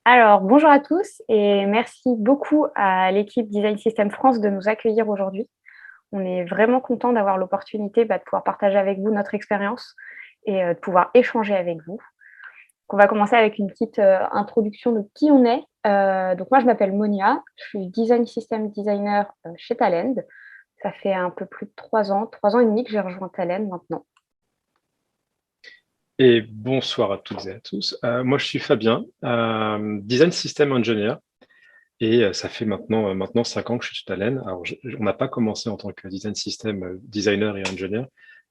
Alors, bonjour à tous et merci beaucoup à l'équipe Design System France de nous accueillir aujourd'hui. On est vraiment content d'avoir l'opportunité de pouvoir partager avec vous notre expérience et de pouvoir échanger avec vous. On va commencer avec une petite introduction de qui on est. Donc moi, je m'appelle Monia, je suis Design System Designer chez Talend. Ça fait un peu plus de 3 ans et demi que j'ai rejoint Talend maintenant. Et bonsoir à toutes et à tous. Moi, je suis Fabien, Design System Engineer, et ça fait maintenant 5 ans que je suis chez Talend. Alors, on n'a pas commencé en tant que Design System Designer et Engineer.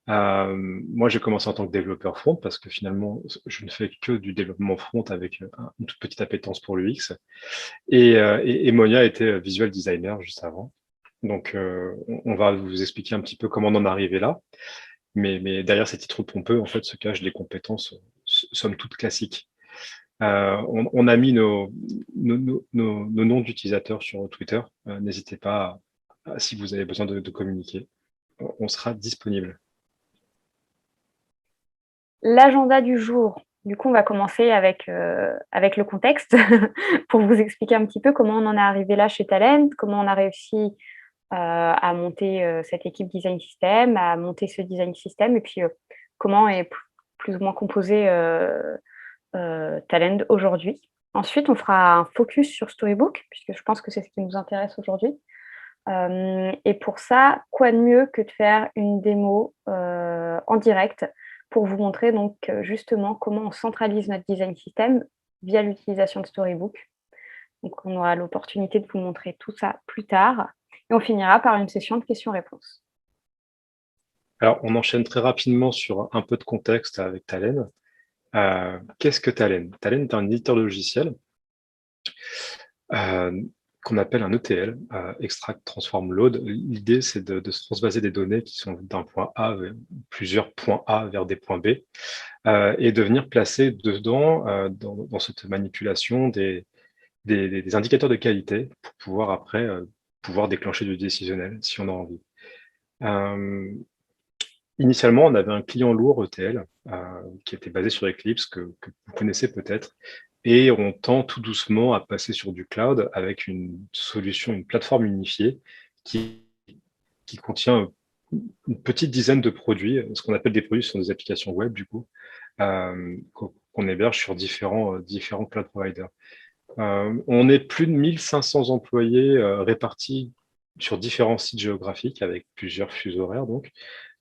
Moi, j'ai commencé en tant que développeur front parce que finalement, je ne fais que du développement front avec une toute petite appétence pour l'UX. Et Monia était visual designer juste avant. Donc, on va vous expliquer un petit peu comment on en est arrivé là. Mais derrière ces titres pompeux, en fait, se cachent des compétences, somme toute classiques. On a mis nos noms d'utilisateurs sur Twitter. N'hésitez pas, si vous avez besoin de communiquer. On sera disponible. L'agenda du jour, du coup, on va commencer avec le contexte pour vous expliquer un petit peu comment on en est arrivé là chez Talend, comment on a réussi à monter cette équipe design system, à monter ce design system, et puis comment est plus ou moins composé Talend aujourd'hui. Ensuite, on fera un focus sur Storybook, puisque je pense que c'est ce qui nous intéresse aujourd'hui. Et pour ça, quoi de mieux que de faire une démo en direct pour vous montrer donc justement comment on centralise notre design system via l'utilisation de Storybook. Donc on aura l'opportunité de vous montrer tout ça plus tard et on finira par une session de questions-réponses. Alors, on enchaîne très rapidement sur un peu de contexte avec Talend. Qu'est-ce que Talend? Talend est un éditeur de logiciel euh, qu'on appelle un ETL, Extract Transform Load. L'idée, c'est de se transvaser des données qui sont d'un point A vers plusieurs points A vers des points B, et de venir placer dedans, dans cette manipulation, des indicateurs de qualité pour pouvoir après pouvoir déclencher du décisionnel si on a envie. Initialement, on avait un client lourd ETL qui était basé sur Eclipse, que vous connaissez peut-être, et on tend tout doucement à passer sur du cloud avec une solution, une plateforme unifiée qui, qui contient une petite dizaine de produits. Ce qu'on appelle des produits, ce sont des applications web, du coup, qu'on héberge sur différents cloud providers. On est plus de 1500 employés répartis sur différents sites géographiques avec plusieurs fuseaux horaires. Donc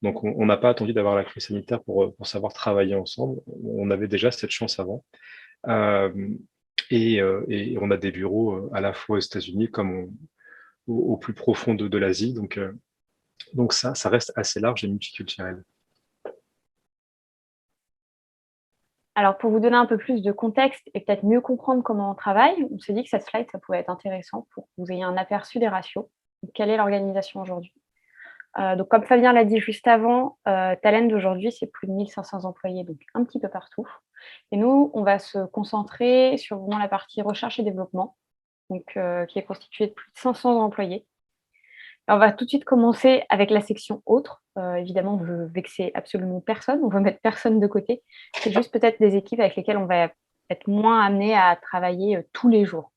on n'a pas attendu d'avoir la crise sanitaire pour savoir travailler ensemble. On avait déjà cette chance avant. Euh, et on a des bureaux à la fois aux États-Unis comme au plus profond de l'Asie. Donc ça reste assez large et multiculturel. Alors pour vous donner un peu plus de contexte et peut-être mieux comprendre comment on travaille, on s'est dit que cette slide, ça pouvait être intéressant pour que vous ayez un aperçu des ratios. Donc, quelle est l'organisation aujourd'hui? Donc, comme Fabien l'a dit juste avant, Talend aujourd'hui, c'est plus de 1500 employés, donc un petit peu partout. Et nous, on va se concentrer sur vraiment la partie recherche et développement, donc, qui est constituée de plus de 500 employés. Et on va tout de suite commencer avec la section autres. Évidemment, on veut vexer absolument personne, on veut mettre personne de côté. C'est juste peut-être des équipes avec lesquelles on va être moins amené à travailler tous les jours.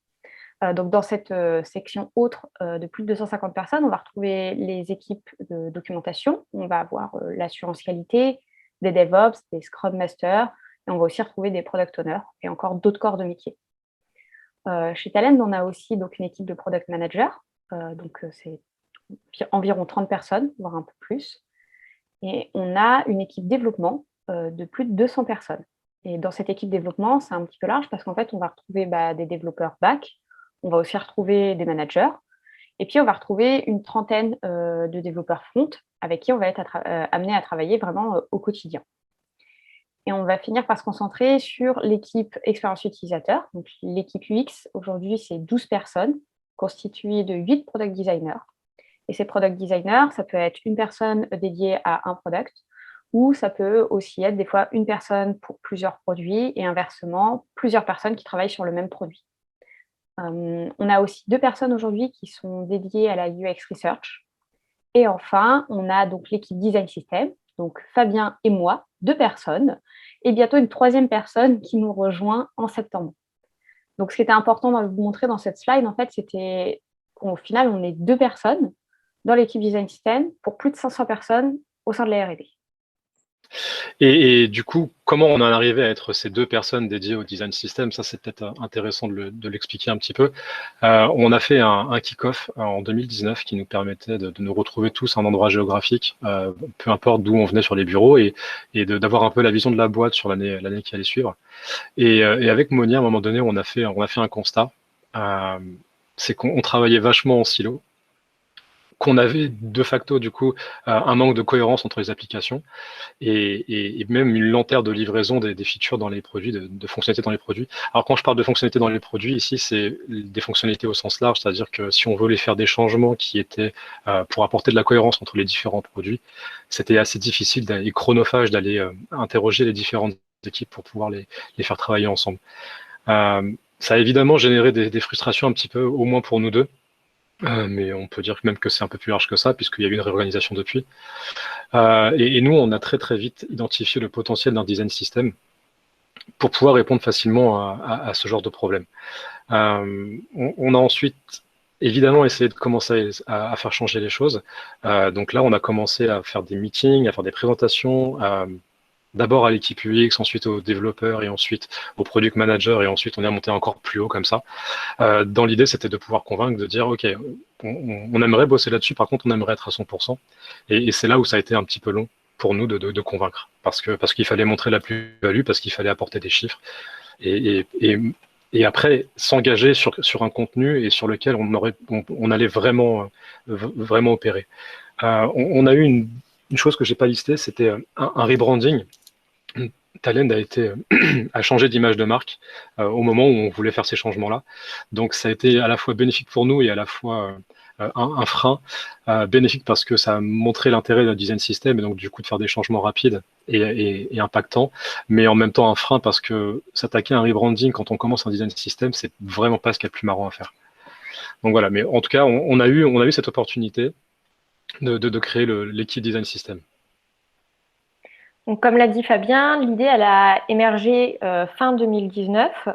Donc, dans cette section autre de plus de 250 personnes, on va retrouver les équipes de documentation. On va avoir l'assurance qualité, des DevOps, des Scrum Masters, et on va aussi retrouver des Product Owners et encore d'autres corps de métier. Chez Talend, on a aussi donc, une équipe de Product Manager. C'est environ 30 personnes, voire un peu plus. Et on a une équipe développement de plus de 200 personnes. Et dans cette équipe développement, c'est un petit peu large parce qu'en fait, on va retrouver des développeurs back, on va aussi retrouver des managers, et puis on va retrouver une trentaine de développeurs front avec qui on va être amené à travailler vraiment au quotidien. Et on va finir par se concentrer sur l'équipe expérience utilisateur. Donc l'équipe UX, aujourd'hui, c'est 12 personnes, constituées de 8 product designers. Et ces product designers, ça peut être une personne dédiée à un product, ou ça peut aussi être des fois une personne pour plusieurs produits et inversement, plusieurs personnes qui travaillent sur le même produit. On a aussi 2 personnes aujourd'hui qui sont dédiées à la UX Research. Et enfin, on a donc l'équipe Design System, donc Fabien et moi, 2 personnes, et bientôt une troisième personne qui nous rejoint en septembre. Donc, ce qui était important de vous montrer dans cette slide, en fait, c'était qu'au final, on est 2 personnes dans l'équipe Design System pour plus de 500 personnes au sein de la R&D. Et du coup, comment on en est arrivé à être ces 2 personnes dédiées au design system? Ça, c'est peut-être intéressant de l'expliquer un petit peu. On a fait un kick-off en 2019 qui nous permettait de nous retrouver tous à un endroit géographique, peu importe d'où on venait sur les bureaux, et d'avoir un peu la vision de la boîte sur l'année qui allait suivre. Et avec Monia, à un moment donné, on a fait un constat. C'est qu'on travaillait vachement en silo, qu'on avait de facto du coup un manque de cohérence entre les applications et même une lenteur de livraison des features dans les produits, de fonctionnalités dans les produits. Alors quand je parle de fonctionnalités dans les produits, ici c'est des fonctionnalités au sens large, c'est-à-dire que si on voulait faire des changements qui étaient pour apporter de la cohérence entre les différents produits, c'était assez difficile et chronophage d'aller interroger les différentes équipes pour pouvoir les faire travailler ensemble. Ça a évidemment généré des frustrations un petit peu, au moins pour nous deux. Mais on peut dire même que c'est un peu plus large que ça, puisqu'il y a eu une réorganisation depuis. Et nous, on a très très vite identifié le potentiel d'un design system pour pouvoir répondre facilement à ce genre de problème. On a ensuite évidemment essayé de commencer à faire changer les choses. Donc là, on a commencé à faire des meetings, à faire des présentations, d'abord à l'équipe UX, ensuite aux développeurs et ensuite aux product managers, et ensuite on est monté encore plus haut comme ça. Dans l'idée, c'était de pouvoir convaincre, de dire, OK, on aimerait bosser là-dessus, par contre, on aimerait être à 100%. Et c'est là où ça a été un petit peu long pour nous de convaincre, parce qu'il fallait montrer la plus-value, parce qu'il fallait apporter des chiffres. Et après, s'engager sur un contenu et sur lequel on allait vraiment opérer. On a eu une chose que j'ai pas listée, c'était un rebranding. Talend a changé d'image de marque au moment où on voulait faire ces changements-là. Donc ça a été à la fois bénéfique pour nous et à la fois un frein. Bénéfique parce que ça a montré l'intérêt d'un design system et donc du coup de faire des changements rapides et impactants, mais en même temps un frein parce que s'attaquer à un rebranding quand on commence un design system, c'est vraiment pas ce qu'il y a de plus marrant à faire. Donc voilà, mais en tout cas, on a eu cette opportunité de créer l'équipe design system. Donc, comme l'a dit Fabien, l'idée, elle a émergé fin 2019.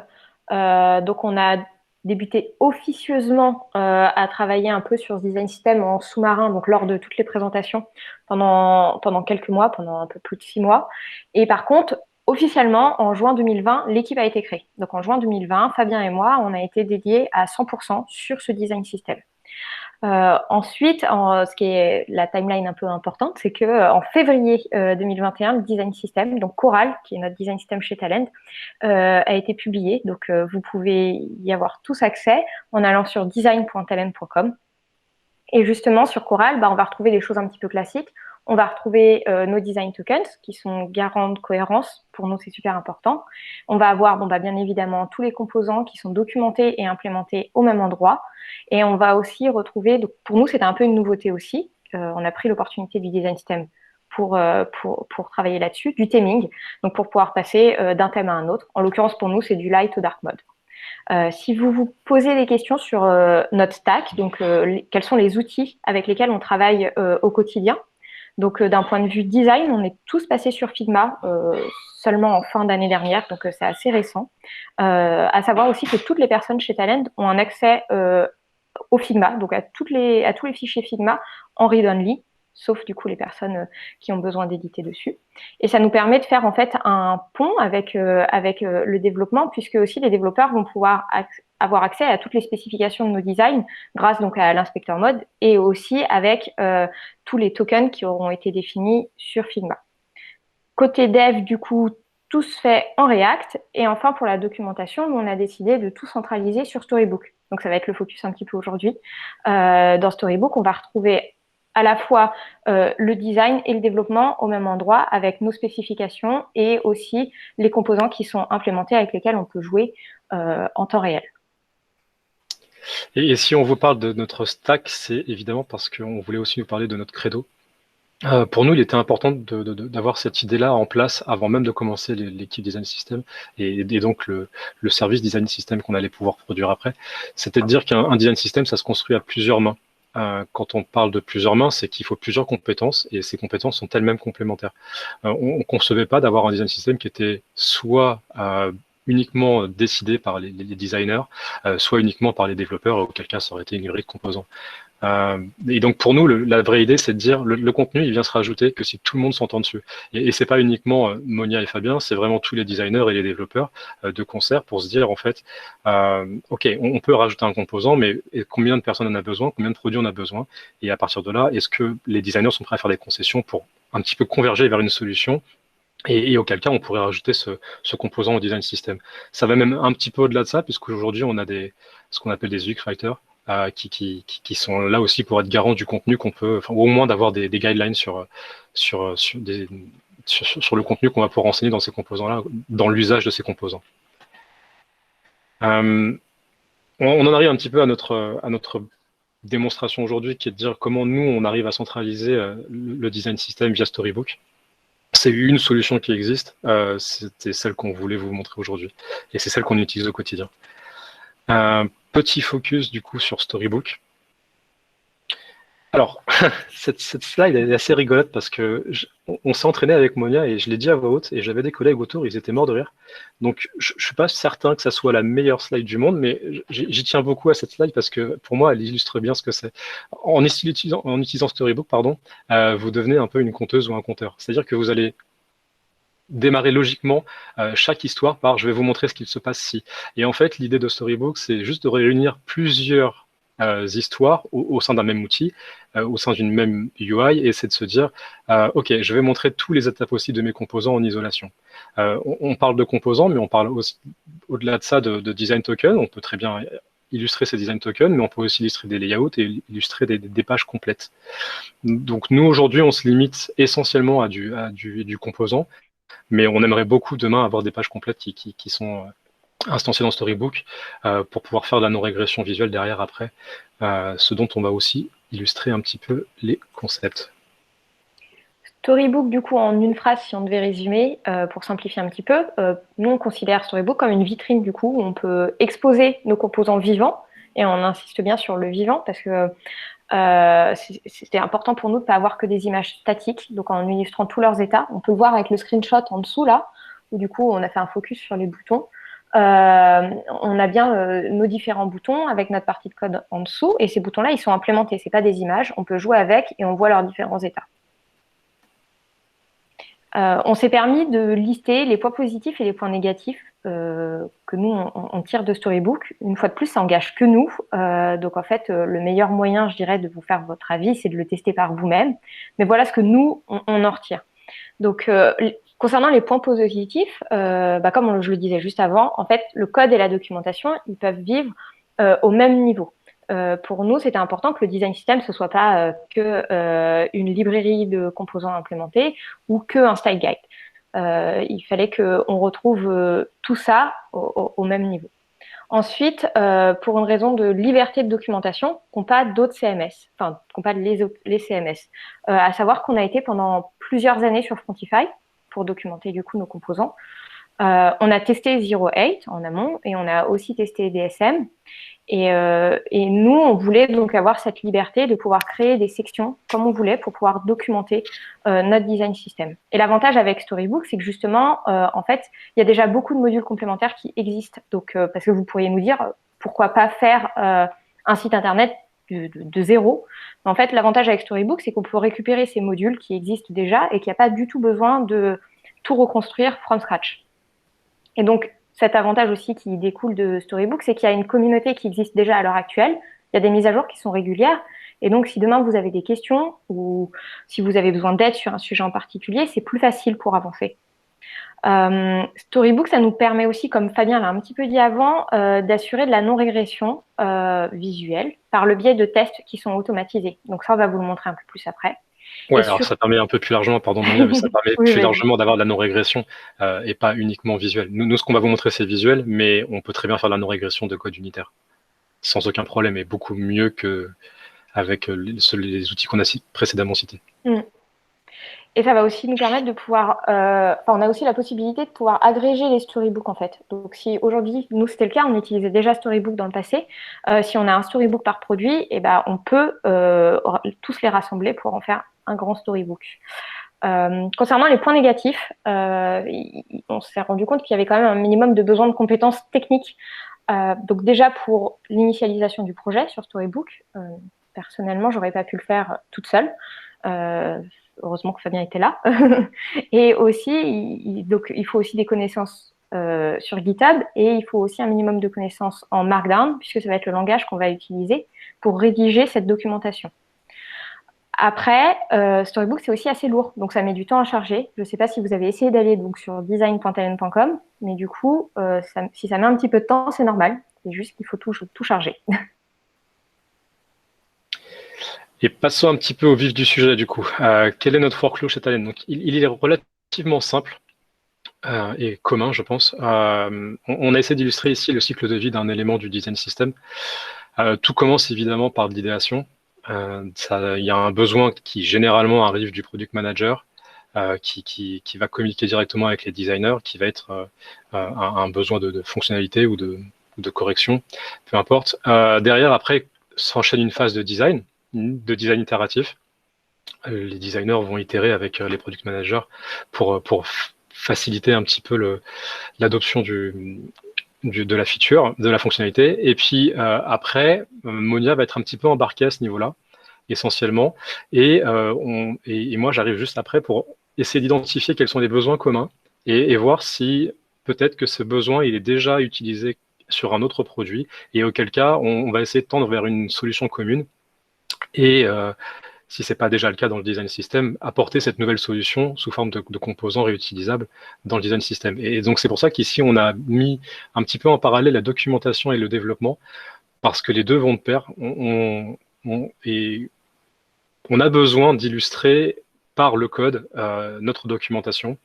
Donc, on a débuté officieusement à travailler un peu sur ce design system en sous-marin, donc lors de toutes les présentations pendant quelques mois, pendant un peu plus de 6 mois. Et par contre, officiellement, en juin 2020, l'équipe a été créée. Donc, en juin 2020, Fabien et moi, on a été dédiés à 100% sur ce design system. Ensuite, ce qui est la timeline un peu importante, c'est que en février 2021, le design system, donc Coral, qui est notre design system chez Talend, a été publié. Donc, vous pouvez y avoir tous accès en allant sur design.talend.com. Et justement, sur Coral, on va retrouver des choses un petit peu classiques. On va retrouver nos design tokens qui sont garants de cohérence. Pour nous, c'est super important. On va avoir bien évidemment tous les composants qui sont documentés et implémentés au même endroit. Et on va aussi retrouver, donc pour nous, c'était un peu une nouveauté aussi. On a pris l'opportunité du design system pour travailler là-dessus, du theming, donc pour pouvoir passer d'un thème à un autre. En l'occurrence, pour nous, c'est du light au dark mode. Si vous vous posez des questions sur notre stack, donc quels sont les outils avec lesquels on travaille au quotidien, donc d'un point de vue design, on est tous passés sur Figma seulement en fin d'année dernière, donc c'est assez récent. À savoir aussi que toutes les personnes chez Talend ont un accès au Figma, donc à tous les fichiers Figma en read-only, sauf du coup les personnes qui ont besoin d'éditer dessus. Et ça nous permet de faire en fait un pont avec le développement, puisque aussi les développeurs vont pouvoir avoir accès à toutes les spécifications de nos designs grâce donc à l'inspecteur mode et aussi avec tous les tokens qui auront été définis sur Figma. Côté dev, du coup, tout se fait en React. Et enfin, pour la documentation, on a décidé de tout centraliser sur Storybook. Donc, ça va être le focus un petit peu aujourd'hui. Dans Storybook, on va retrouver à la fois le design et le développement au même endroit avec nos spécifications et aussi les composants qui sont implémentés avec lesquels on peut jouer en temps réel. Et si on vous parle de notre stack, c'est évidemment parce qu'on voulait aussi nous parler de notre credo. Pour nous, il était important d'avoir cette idée-là en place avant même de commencer l'équipe Design System et donc le service Design System qu'on allait pouvoir produire après. C'était de dire qu'un Design System, ça se construit à plusieurs mains. Quand on parle de plusieurs mains, c'est qu'il faut plusieurs compétences et ces compétences sont elles-mêmes complémentaires. On ne concevait pas d'avoir un Design System qui était soit uniquement décidé par les designers, soit uniquement par les développeurs, auquel cas ça aurait été une grille de composants. Et donc pour nous, la vraie idée, c'est de dire le contenu, il vient se rajouter que si tout le monde s'entend dessus. Et c'est pas uniquement Monia et Fabien, c'est vraiment tous les designers et les développeurs de concert pour se dire en fait, ok, on peut rajouter un composant, mais combien de personnes en a besoin, combien de produits on a besoin, et à partir de là, est-ce que les designers sont prêts à faire des concessions pour un petit peu converger vers une solution, et auquel cas on pourrait rajouter ce composant au design system. Ça va même un petit peu au-delà de ça, puisqu'aujourd'hui on a ce qu'on appelle des UX writers, qui sont là aussi pour être garants du contenu qu'on peut, enfin, ou au moins d'avoir des guidelines sur le contenu qu'on va pouvoir enseigner dans ces composants-là, dans l'usage de ces composants. On en arrive un petit peu à notre démonstration aujourd'hui, qui est de dire comment nous, on arrive à centraliser le design system via Storybook. C'est une solution qui existe, c'était celle qu'on voulait vous montrer aujourd'hui, et c'est celle qu'on utilise au quotidien. Petit focus du coup sur Storybook. Alors, cette slide elle est assez rigolote parce que on s'est entraîné avec Monia et je l'ai dit à voix haute et j'avais des collègues autour, ils étaient morts de rire. Donc, je ne suis pas certain que ça soit la meilleure slide du monde, mais j'y tiens beaucoup à cette slide parce que pour moi, elle illustre bien ce que c'est. En utilisant Storybook, pardon, vous devenez un peu une conteuse ou un conteur. C'est-à-dire que vous allez démarrer logiquement chaque histoire par « je vais vous montrer ce qu'il se passe si ». Et en fait, l'idée de Storybook, c'est juste de réunir plusieurs histoires au sein d'un même outil, au sein d'une même UI, et c'est de se dire ok, je vais montrer tous les étapes possibles de mes composants en isolation. On parle de composants, mais on parle aussi, au-delà de ça, de design token. On peut très bien illustrer ces design tokens, mais on peut aussi illustrer des layouts et illustrer des pages complètes. Donc nous, aujourd'hui, on se limite essentiellement à du composant, mais on aimerait beaucoup demain avoir des pages complètes qui sont instanciées dans Storybook pour pouvoir faire de la non-régression visuelle derrière après, ce dont on va aussi illustrer un petit peu les concepts. Storybook, du coup, en une phrase, si on devait résumer, pour simplifier un petit peu, nous, on considère Storybook comme une vitrine, du coup, où on peut exposer nos composants vivants, et on insiste bien sur le vivant, parce que c'était important pour nous de ne pas avoir que des images statiques, donc en illustrant tous leurs états. On peut le voir avec le screenshot en dessous, là, où du coup, on a fait un focus sur les boutons. On a bien nos différents boutons avec notre partie de code en dessous, et ces boutons-là, ils sont implémentés, ce n'est pas des images, on peut jouer avec et on voit leurs différents états. On s'est permis de lister les points positifs et les points négatifs que nous, on tire de Storybook. Une fois de plus, ça engage que nous. Donc, en fait, le meilleur moyen, je dirais, de vous faire votre avis, c'est de le tester par vous-même. Mais voilà ce que nous, on en retire. Donc, concernant les points positifs, comme je le disais juste avant, en fait, le code et la documentation, ils peuvent vivre au même niveau. Pour nous, c'était important que le design system ce soit pas une librairie de composants implémentés ou qu'un style guide. Il fallait qu'on retrouve tout ça au même niveau. Ensuite, pour une raison de liberté de documentation, qu'on pas d'autres CMS, enfin, qu'on pas les CMS. À savoir qu'on a été pendant plusieurs années sur Frontify pour documenter du coup nos composants. On a testé 08 en amont et on a aussi testé DSM. Et nous, on voulait donc avoir cette liberté de pouvoir créer des sections comme on voulait pour pouvoir documenter notre design system. Et l'avantage avec Storybook, c'est que justement, en fait, il y a déjà beaucoup de modules complémentaires qui existent. Donc, parce que vous pourriez nous dire, pourquoi pas faire un site internet de zéro. Mais en fait, l'avantage avec Storybook, c'est qu'on peut récupérer ces modules qui existent déjà et qu'il n'y a pas du tout besoin de tout reconstruire from scratch. Et donc, cet avantage aussi qui découle de Storybook, c'est qu'il y a une communauté qui existe déjà à l'heure actuelle. Il y a des mises à jour qui sont régulières. Et donc, si demain vous avez des questions ou si vous avez besoin d'aide sur un sujet en particulier, c'est plus facile pour avancer. Storybook, ça nous permet aussi, comme Fabien l'a un petit peu dit avant, d'assurer de la non-régression visuelle par le biais de tests qui sont automatisés. Donc ça, on va vous le montrer un peu plus après. Ouais, alors ça permet un peu plus largement, pardon Monia, mais ça permet plus largement d'avoir de la non-régression et pas uniquement visuelle. Nous, ce qu'on va vous montrer, c'est visuel, mais on peut très bien faire de la non-régression de code unitaire, sans aucun problème, et beaucoup mieux qu'avec les outils qu'on a précédemment cités. Et ça va aussi nous permettre de pouvoir... on a aussi la possibilité de pouvoir agréger les storybooks, en fait. Donc, si aujourd'hui, nous, c'était le cas, on utilisait déjà Storybook dans le passé. Si on a un storybook par produit, on peut tous les rassembler pour en faire un grand storybook. Concernant les points négatifs, on s'est rendu compte qu'il y avait quand même un minimum de besoin de compétences techniques. Donc déjà pour l'initialisation du projet sur Storybook, personnellement, j'aurais pas pu le faire toute seule. Heureusement que Fabien était là. Et aussi, il faut aussi des connaissances sur GitHub et il faut aussi un minimum de connaissances en Markdown, puisque ça va être le langage qu'on va utiliser pour rédiger cette documentation. Après, Storybook, c'est aussi assez lourd, donc ça met du temps à charger. Je ne sais pas si vous avez essayé d'aller donc sur design.talent.com, mais du coup, si ça met un petit peu de temps, c'est normal. C'est juste qu'il faut tout charger. Et passons un petit peu au vif du sujet, du coup. Quel est notre workflow chez Talent? Donc, il est relativement simple et commun, je pense. On a essayé d'illustrer ici le cycle de vie d'un élément du design system. Tout commence évidemment par de l'idéation. Il y a un besoin qui généralement arrive du product manager, qui va communiquer directement avec les designers, qui va être un besoin de fonctionnalité ou de correction, peu importe. Derrière, après, s'enchaîne une phase de design itératif. Les designers vont itérer avec les product managers pour faciliter un petit peu l'adoption de la feature, de la fonctionnalité. Et puis après, Monia va être un petit peu embarquée à ce niveau-là, essentiellement. Et moi, j'arrive juste après pour essayer d'identifier quels sont les besoins communs et voir si peut-être que ce besoin, il est déjà utilisé sur un autre produit, et auquel cas, on va essayer de tendre vers une solution commune. Et si ce n'est pas déjà le cas dans le design system, apporter cette nouvelle solution sous forme de composants réutilisables dans le design system. Et donc, c'est pour ça qu'ici, on a mis un petit peu en parallèle la documentation et le développement, parce que les deux vont de pair. Et on a besoin d'illustrer par le code notre documentation.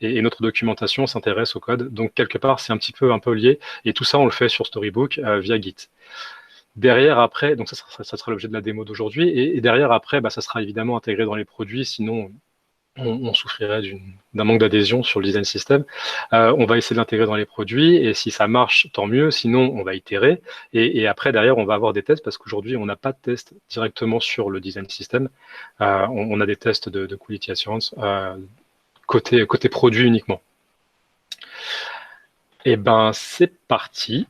Et notre documentation s'intéresse au code. Donc, quelque part, c'est un peu lié. Et tout ça, on le fait sur Storybook via Git. Derrière, après, donc ça sera l'objet de la démo d'aujourd'hui, et derrière, après, ça sera évidemment intégré dans les produits, sinon on souffrirait d'un manque d'adhésion sur le design system. On va essayer de l'intégrer dans les produits, et si ça marche, tant mieux, sinon on va itérer, et après, derrière, on va avoir des tests, parce qu'aujourd'hui, on n'a pas de tests directement sur le design system. On a des tests de quality assurance côté produit uniquement. Et c'est parti.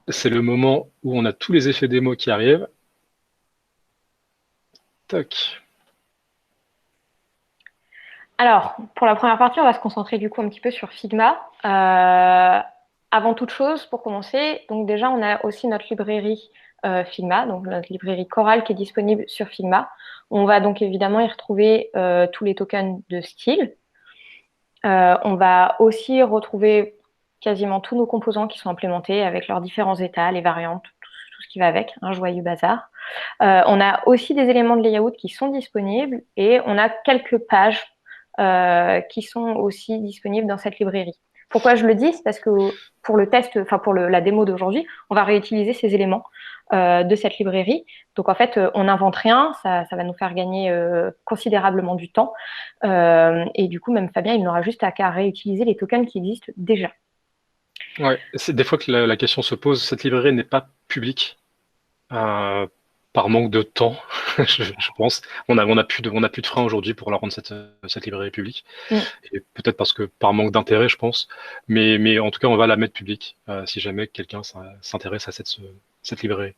C'est le moment où on a tous les effets démo qui arrivent. Toc. Alors, pour la première partie, on va se concentrer du coup un petit peu sur Figma. Avant toute chose, pour commencer, donc déjà, on a aussi notre librairie Figma, donc notre librairie Coral qui est disponible sur Figma. On va donc évidemment y retrouver tous les tokens de style. On va aussi retrouver quasiment tous nos composants qui sont implémentés avec leurs différents états, les variantes, tout ce qui va avec, un joyeux bazar. On a aussi des éléments de layout qui sont disponibles et on a quelques pages qui sont aussi disponibles dans cette librairie. Pourquoi je le dis? C'est parce que pour le test, enfin pour la démo d'aujourd'hui, on va réutiliser ces éléments de cette librairie. Donc en fait, on n'invente rien, ça va nous faire gagner considérablement du temps. Et du coup, même Fabien, il n'aura juste qu'à réutiliser les tokens qui existent déjà. Ouais, c'est des fois que la question se pose, cette librairie n'est pas publique par manque de temps, je pense. On n'a plus de frein aujourd'hui pour la rendre cette librairie publique. Et peut-être parce que par manque d'intérêt, je pense. Mais en tout cas, on va la mettre publique si jamais quelqu'un s'intéresse à cette librairie.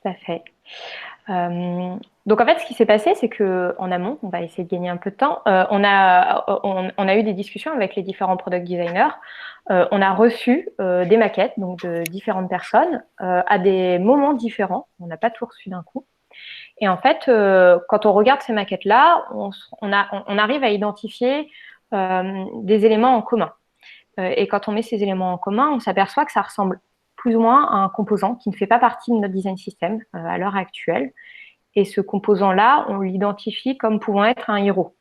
Tout à fait. Donc en fait, ce qui s'est passé, c'est que en amont, on va essayer de gagner un peu de temps. On a eu des discussions avec les différents product designers. On a reçu des maquettes, donc de différentes personnes, à des moments différents. On n'a pas tout reçu d'un coup. Et en fait, quand on regarde ces maquettes-là, on arrive à identifier des éléments en commun. Et quand on met ces éléments en commun, on s'aperçoit que ça ressemble plus ou moins à un composant qui ne fait pas partie de notre design system à l'heure actuelle. Et ce composant-là, on l'identifie comme pouvant être un héros.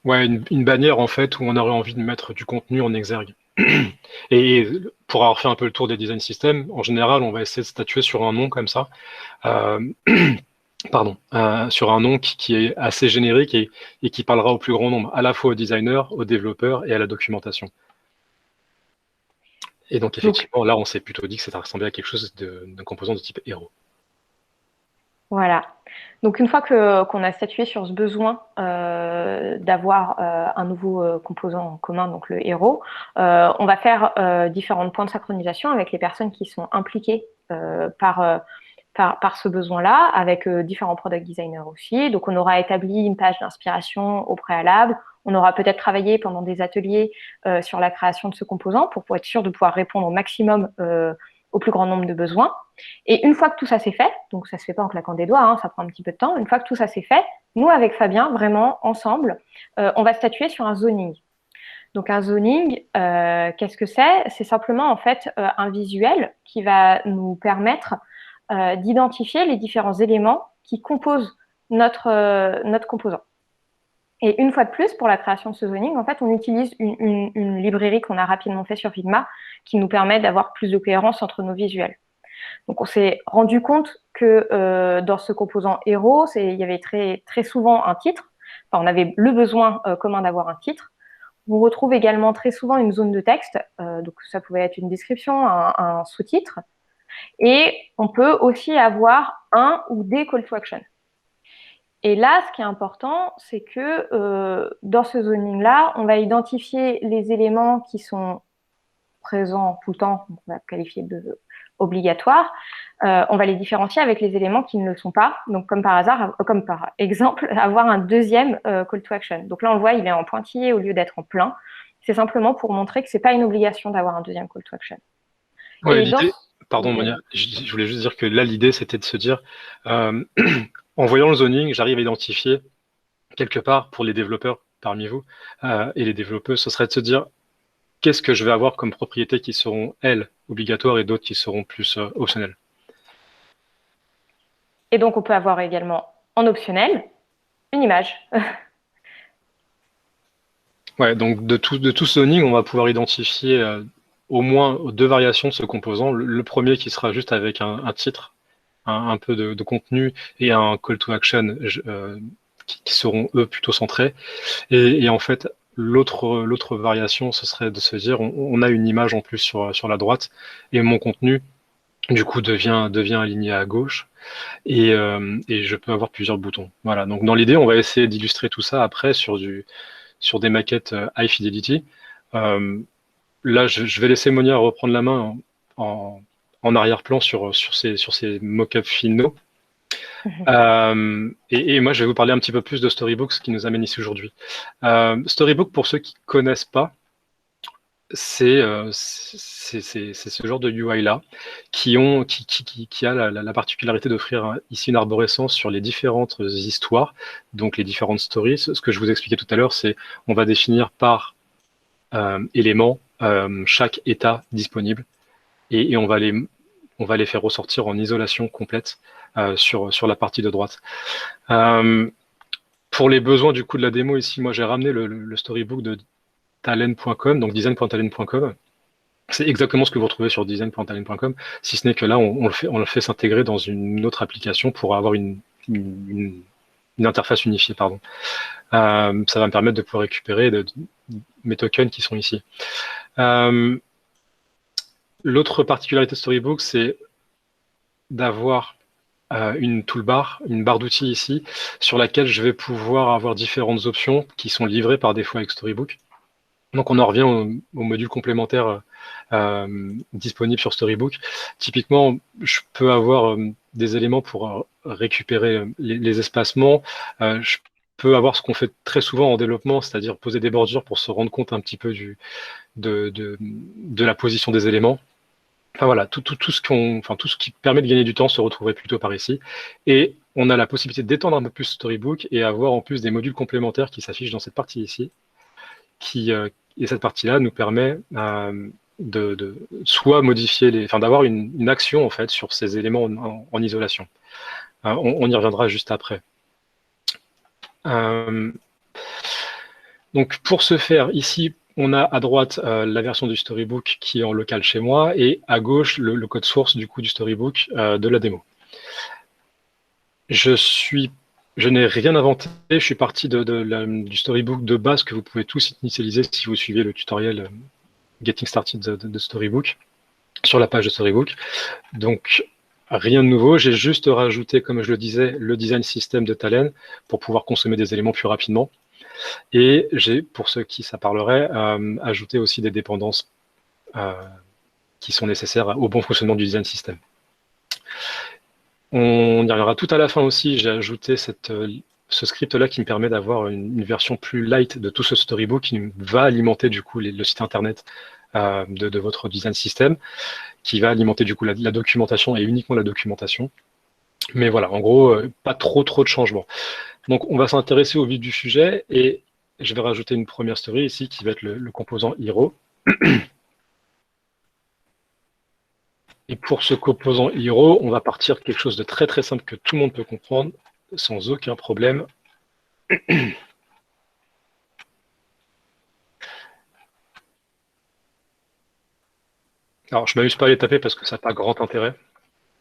Ouais, une bannière en fait où on aurait envie de mettre du contenu en exergue. Et pour avoir fait un peu le tour des design systems, en général, on va essayer de statuer sur un nom comme ça. Sur un nom qui est assez générique et qui parlera au plus grand nombre, à la fois aux designers, aux développeurs et à la documentation. Et donc effectivement, là, on s'est plutôt dit que ça ressemblait à quelque chose d'un composant de type héros. Voilà. Donc, une fois qu'on a statué sur ce besoin d'avoir un nouveau composant en commun, donc le héros, on va faire différents points de synchronisation avec les personnes qui sont impliquées par ce besoin-là, avec différents product designers aussi. Donc, on aura établi une page d'inspiration au préalable. On aura peut-être travaillé pendant des ateliers sur la création de ce composant pour être sûr de pouvoir répondre au maximum au plus grand nombre de besoins. Et une fois que tout ça s'est fait, donc ça se fait pas en claquant des doigts, hein, ça prend un petit peu de temps. Une fois que tout ça s'est fait, nous avec Fabien, vraiment ensemble, on va statuer sur un zoning. Donc un zoning, qu'est-ce que c'est? C'est simplement en fait un visuel qui va nous permettre d'identifier les différents éléments qui composent notre composant. Et une fois de plus, pour la création de ce zoning, en fait, on utilise une librairie qu'on a rapidement fait sur Figma qui nous permet d'avoir plus de cohérence entre nos visuels. Donc, on s'est rendu compte que dans ce composant héros, il y avait très souvent un titre. Enfin, on avait le besoin commun d'avoir un titre. On retrouve également très souvent une zone de texte. Donc, ça pouvait être une description, un sous-titre. Et on peut aussi avoir un ou des call to action. Et là, ce qui est important, c'est que dans ce zoning-là, on va identifier les éléments qui sont présents tout le temps, on va qualifier de obligatoires. On va les différencier avec les éléments qui ne le sont pas. Donc, comme par exemple, avoir un deuxième call to action. Donc là, on le voit, il est en pointillé au lieu d'être en plein. C'est simplement pour montrer que c'est pas une obligation d'avoir un deuxième call to action. Ouais, l'idée, pardon, Monia, je voulais juste dire que là, l'idée, c'était de se dire, en voyant le zoning, j'arrive à identifier quelque part pour les développeurs parmi vous et les développeurs, ce serait de se dire qu'est-ce que je vais avoir comme propriétés qui seront, elles, obligatoires et d'autres qui seront plus optionnelles. Et donc, on peut avoir également en optionnel une image. Ouais, donc de tout ce zoning, on va pouvoir identifier au moins 2 variations de ce composant. Le premier qui sera juste avec un titre, un peu de contenu et un call to action qui seront eux plutôt centrés. Et en fait, l'autre variation, ce serait de se dire on a une image en plus sur la droite et mon contenu du coup devient aligné à gauche et je peux avoir plusieurs boutons. Voilà. Donc dans l'idée, on va essayer d'illustrer tout ça après sur des maquettes high fidelity. Là, je vais laisser Monia reprendre la main en arrière-plan sur ces mock-ups finaux. Et moi, je vais vous parler un petit peu plus de Storybook, ce qui nous amène ici aujourd'hui. Storybook, pour ceux qui ne connaissent pas, c'est ce genre de UI-là qui a la particularité d'offrir ici une arborescence sur les différentes histoires, donc les différentes stories. Ce que je vous expliquais tout à l'heure, c'est on va définir par élément chaque état disponible et on va les faire ressortir en isolation complète sur la partie de droite. Pour les besoins du coup de la démo ici, moi j'ai ramené le storybook de talent.com, donc design.talent.com. C'est exactement ce que vous retrouvez sur design.talent.com, si ce n'est que là on le fait s'intégrer dans une autre application pour avoir une interface unifiée, pardon. Ça va me permettre de pouvoir récupérer mes tokens qui sont ici. L'autre particularité de Storybook, c'est d'avoir une toolbar, une barre d'outils ici, sur laquelle je vais pouvoir avoir différentes options qui sont livrées par défaut avec Storybook. Donc on en revient au module complémentaire disponible sur Storybook. Typiquement, je peux avoir des éléments pour récupérer les espacements. Je peux avoir ce qu'on fait très souvent en développement, c'est-à-dire poser des bordures pour se rendre compte un petit peu de la position des éléments. Enfin voilà, tout ce qui permet de gagner du temps se retrouverait plutôt par ici. Et on a la possibilité d'étendre un peu plus Storybook et avoir en plus des modules complémentaires qui s'affichent dans cette partie ici. Et cette partie-là nous permet de soit modifier d'avoir une action en fait sur ces éléments en isolation. On y reviendra juste après. Donc pour ce faire, ici, on a à droite la version du Storybook qui est en local chez moi et à gauche le code source du coup du Storybook de la démo. Je n'ai rien inventé, je suis parti du Storybook de base que vous pouvez tous initialiser si vous suivez le tutoriel Getting Started de Storybook sur la page de Storybook. Donc Rien de nouveau, j'ai juste rajouté, comme je le disais, le design system de Talend pour pouvoir consommer des éléments plus rapidement. Et j'ai, pour ceux qui ça parlerait, ajouté aussi des dépendances qui sont nécessaires au bon fonctionnement du design system. On y reviendra tout à la fin aussi, j'ai ajouté ce script-là qui me permet d'avoir une version plus light de tout ce storybook qui va alimenter du coup le site internet de votre design system, qui va alimenter du coup la documentation et uniquement la documentation. Mais voilà, en gros, pas trop de changements. Donc on va s'intéresser au vif du sujet et je vais rajouter une première story ici qui va être le composant Hero. Et pour ce composant Hero, on va partir de quelque chose de très très simple que tout le monde peut comprendre sans aucun problème. Alors, je ne m'amuse pas à les taper parce que ça n'a pas grand intérêt.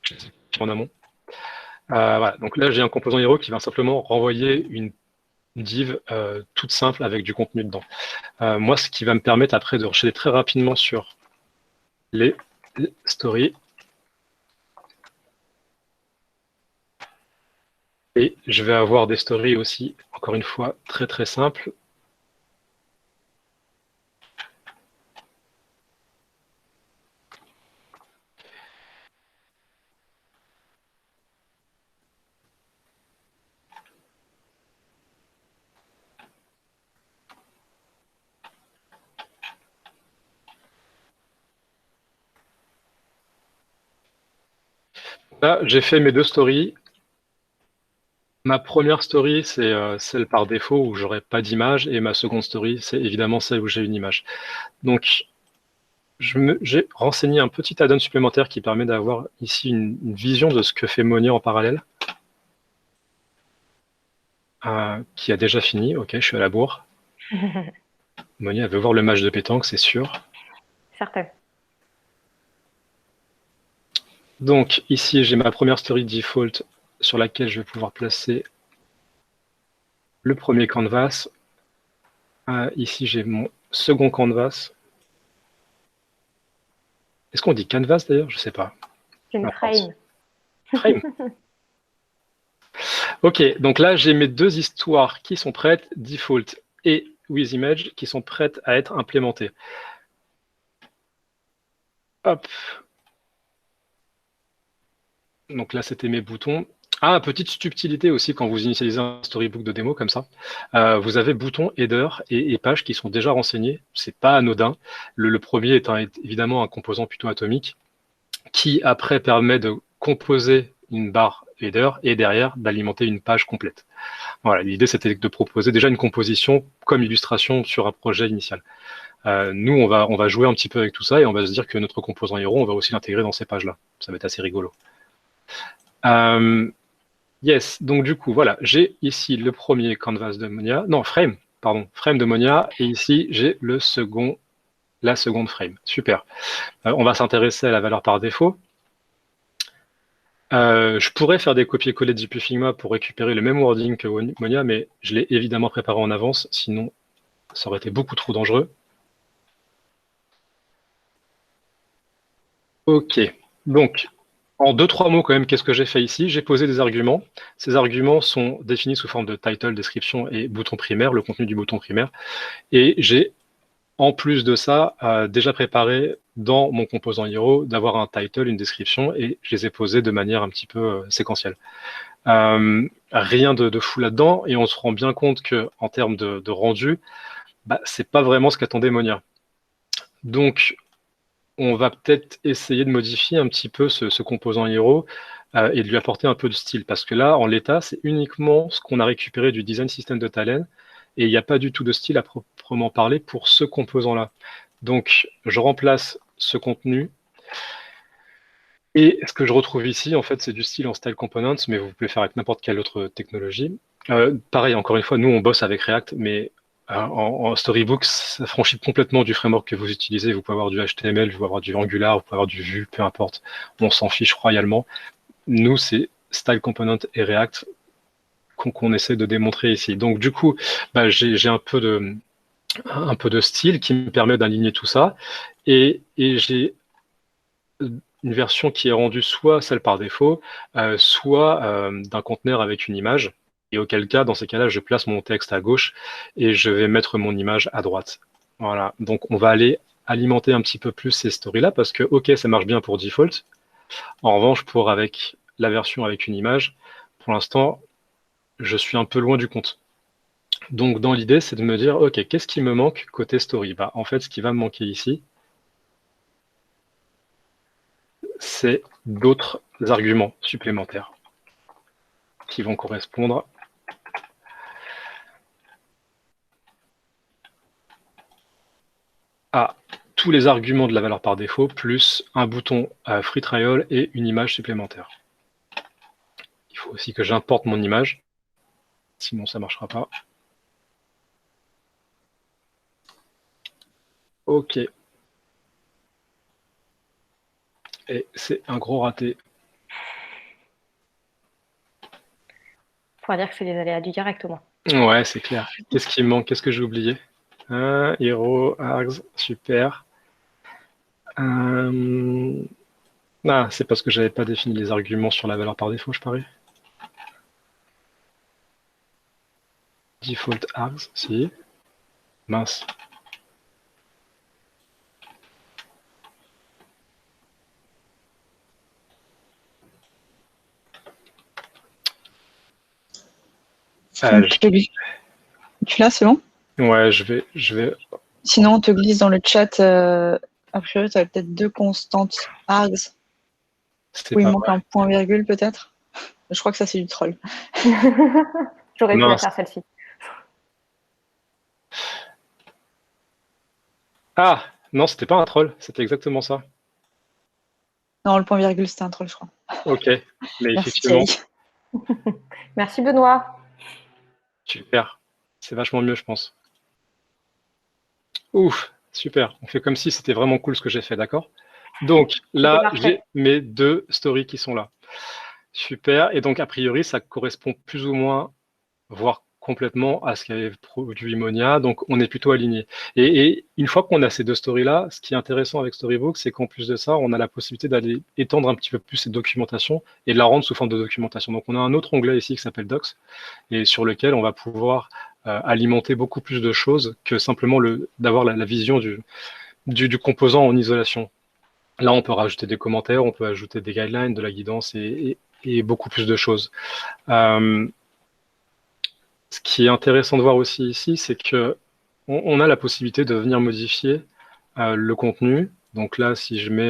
Je sais en amont. Voilà. Donc là, j'ai un composant Hero qui va simplement renvoyer une div toute simple avec du contenu dedans. Moi, ce qui va me permettre après de enchaîner très rapidement sur les stories. Et je vais avoir des stories aussi, encore une fois, très très simples. Là, j'ai fait mes deux stories. Ma première story, c'est celle par défaut où j'aurai pas d'image, et ma seconde story, c'est évidemment celle où j'ai une image. Donc, j'ai renseigné un petit add-on supplémentaire qui permet d'avoir ici une vision de ce que fait Monia en parallèle, qui a déjà fini. Ok, je suis à la bourre. Monia, elle veut voir le match de pétanque, c'est sûr. Certain. Donc, ici, j'ai ma première story default sur laquelle je vais pouvoir placer le premier canvas. Ici, j'ai mon second canvas. Est-ce qu'on dit canvas d'ailleurs? Je ne sais pas. C'est une frame. Frame. Ok, donc là, j'ai mes deux histoires qui sont prêtes, default et with image, qui sont prêtes à être implémentées. Hop. Donc là, c'était mes boutons. Ah, petite subtilité aussi quand vous initialisez un storybook de démo comme ça. Vous avez boutons, header et page qui sont déjà renseignés. C'est pas anodin. Le premier est évidemment un composant plutôt atomique qui après permet de composer une barre header et derrière d'alimenter une page complète. Voilà, l'idée c'était de proposer déjà une composition comme illustration sur un projet initial. Nous, on va jouer un petit peu avec tout ça et on va se dire que notre composant Hero, on va aussi l'intégrer dans ces pages-là. Ça va être assez rigolo. Yes, donc du coup, voilà, j'ai ici le premier canvas de Monia, non, frame, pardon, frame de Monia, et ici, j'ai la seconde frame. Super. On va s'intéresser à la valeur par défaut. Je pourrais faire des copier-coller d'IP Figma pour récupérer le même wording que Monia, mais je l'ai évidemment préparé en avance, sinon ça aurait été beaucoup trop dangereux. Ok, donc en 2-3 mots quand même, qu'est-ce que j'ai fait ici? J'ai posé des arguments. Ces arguments sont définis sous forme de title, description et bouton primaire, le contenu du bouton primaire. Et j'ai, en plus de ça, déjà préparé dans mon composant Hero d'avoir un title, une description, et je les ai posés de manière un petit peu séquentielle. Rien de fou là-dedans, et on se rend bien compte qu'en termes de rendu, c'est pas vraiment ce qu'attendait Monia. Donc, on va peut-être essayer de modifier un petit peu ce composant Hero et de lui apporter un peu de style. Parce que là, en l'état, c'est uniquement ce qu'on a récupéré du design system de Talend et il n'y a pas du tout de style à proprement parler pour ce composant-là. Donc, je remplace ce contenu. Et ce que je retrouve ici, en fait, c'est du style en style components, mais vous pouvez faire avec n'importe quelle autre technologie. Pareil, encore une fois, nous, on bosse avec React, mais en Storybook, ça franchit complètement du framework que vous utilisez. Vous pouvez avoir du HTML, vous pouvez avoir du Angular, vous pouvez avoir du Vue, peu importe. On s'en fiche royalement. Nous, c'est Style Component et React qu'on essaie de démontrer ici. Donc, du coup, j'ai un peu de style qui me permet d'aligner tout ça. Et j'ai une version qui est rendue soit celle par défaut, soit d'un conteneur avec une image. Et auquel cas, dans ces cas-là, je place mon texte à gauche et je vais mettre mon image à droite. Voilà. Donc, on va aller alimenter un petit peu plus ces stories-là parce que, OK, ça marche bien pour default. En revanche, pour avec la version avec une image, pour l'instant, je suis un peu loin du compte. Donc, dans l'idée, c'est de me dire, OK, qu'est-ce qui me manque côté story? Bah, en fait, ce qui va me manquer ici, c'est d'autres arguments supplémentaires qui vont correspondre à tous les arguments de la valeur par défaut, plus un bouton Free Trial et une image supplémentaire. Il faut aussi que j'importe mon image, sinon ça ne marchera pas. OK. Et c'est un gros raté. On pourra dire que c'est les aléas du direct au moins. Ouais, c'est clair. Qu'est-ce qui me manque? Qu'est-ce que j'ai oublié? Hero, args, super. Ah, c'est parce que j'avais pas défini les arguments sur la valeur par défaut, je parie. Default args, si. Mince. Tu l'as, c'est bon? Ouais, je vais. Sinon, on te glisse dans le chat. A priori, tu as peut-être 2 constantes args. Où il manque un point virgule, peut-être. Je crois que ça, c'est du troll. J'aurais pu la faire celle-ci. Ah, non, c'était pas un troll, c'était exactement ça. Non, le point virgule, c'était un troll, je crois. Ok, mais Merci, effectivement. Merci Benoît. Super, c'est vachement mieux, je pense. Ouf, super. On fait comme si c'était vraiment cool ce que j'ai fait, d'accord? Donc là, j'ai mes 2 stories qui sont là. Super. Et donc, a priori, ça correspond plus ou moins, voire complètement à ce qu'avait produit Monia. Donc, on est plutôt aligné. Et une fois qu'on a ces 2 stories-là, ce qui est intéressant avec Storybook, c'est qu'en plus de ça, on a la possibilité d'aller étendre un petit peu plus cette documentation et de la rendre sous forme de documentation. Donc, on a un autre onglet ici qui s'appelle Docs et sur lequel on va pouvoir alimenter beaucoup plus de choses que simplement d'avoir la vision du composant en isolation. Là, on peut rajouter des commentaires, on peut ajouter des guidelines, de la guidance et beaucoup plus de choses. Ce qui est intéressant de voir aussi ici, c'est que on a la possibilité de venir modifier le contenu. Donc là, si je mets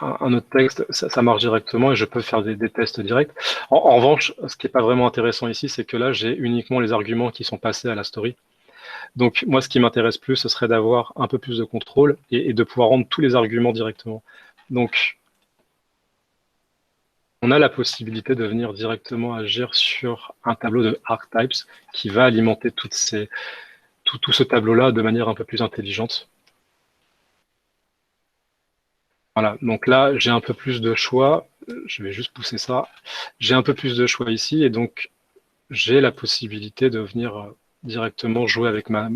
un autre texte, ça marche directement et je peux faire des tests directs. En revanche, ce qui n'est pas vraiment intéressant ici, c'est que là, j'ai uniquement les arguments qui sont passés à la story. Donc, moi, ce qui m'intéresse plus, ce serait d'avoir un peu plus de contrôle et de pouvoir rendre tous les arguments directement. Donc, on a la possibilité de venir directement agir sur un tableau de archetypes qui va alimenter tout ce tableau-là de manière un peu plus intelligente. Voilà, donc là, j'ai un peu plus de choix. Je vais juste pousser ça. J'ai un peu plus de choix ici et donc, j'ai la possibilité de venir directement jouer avec ma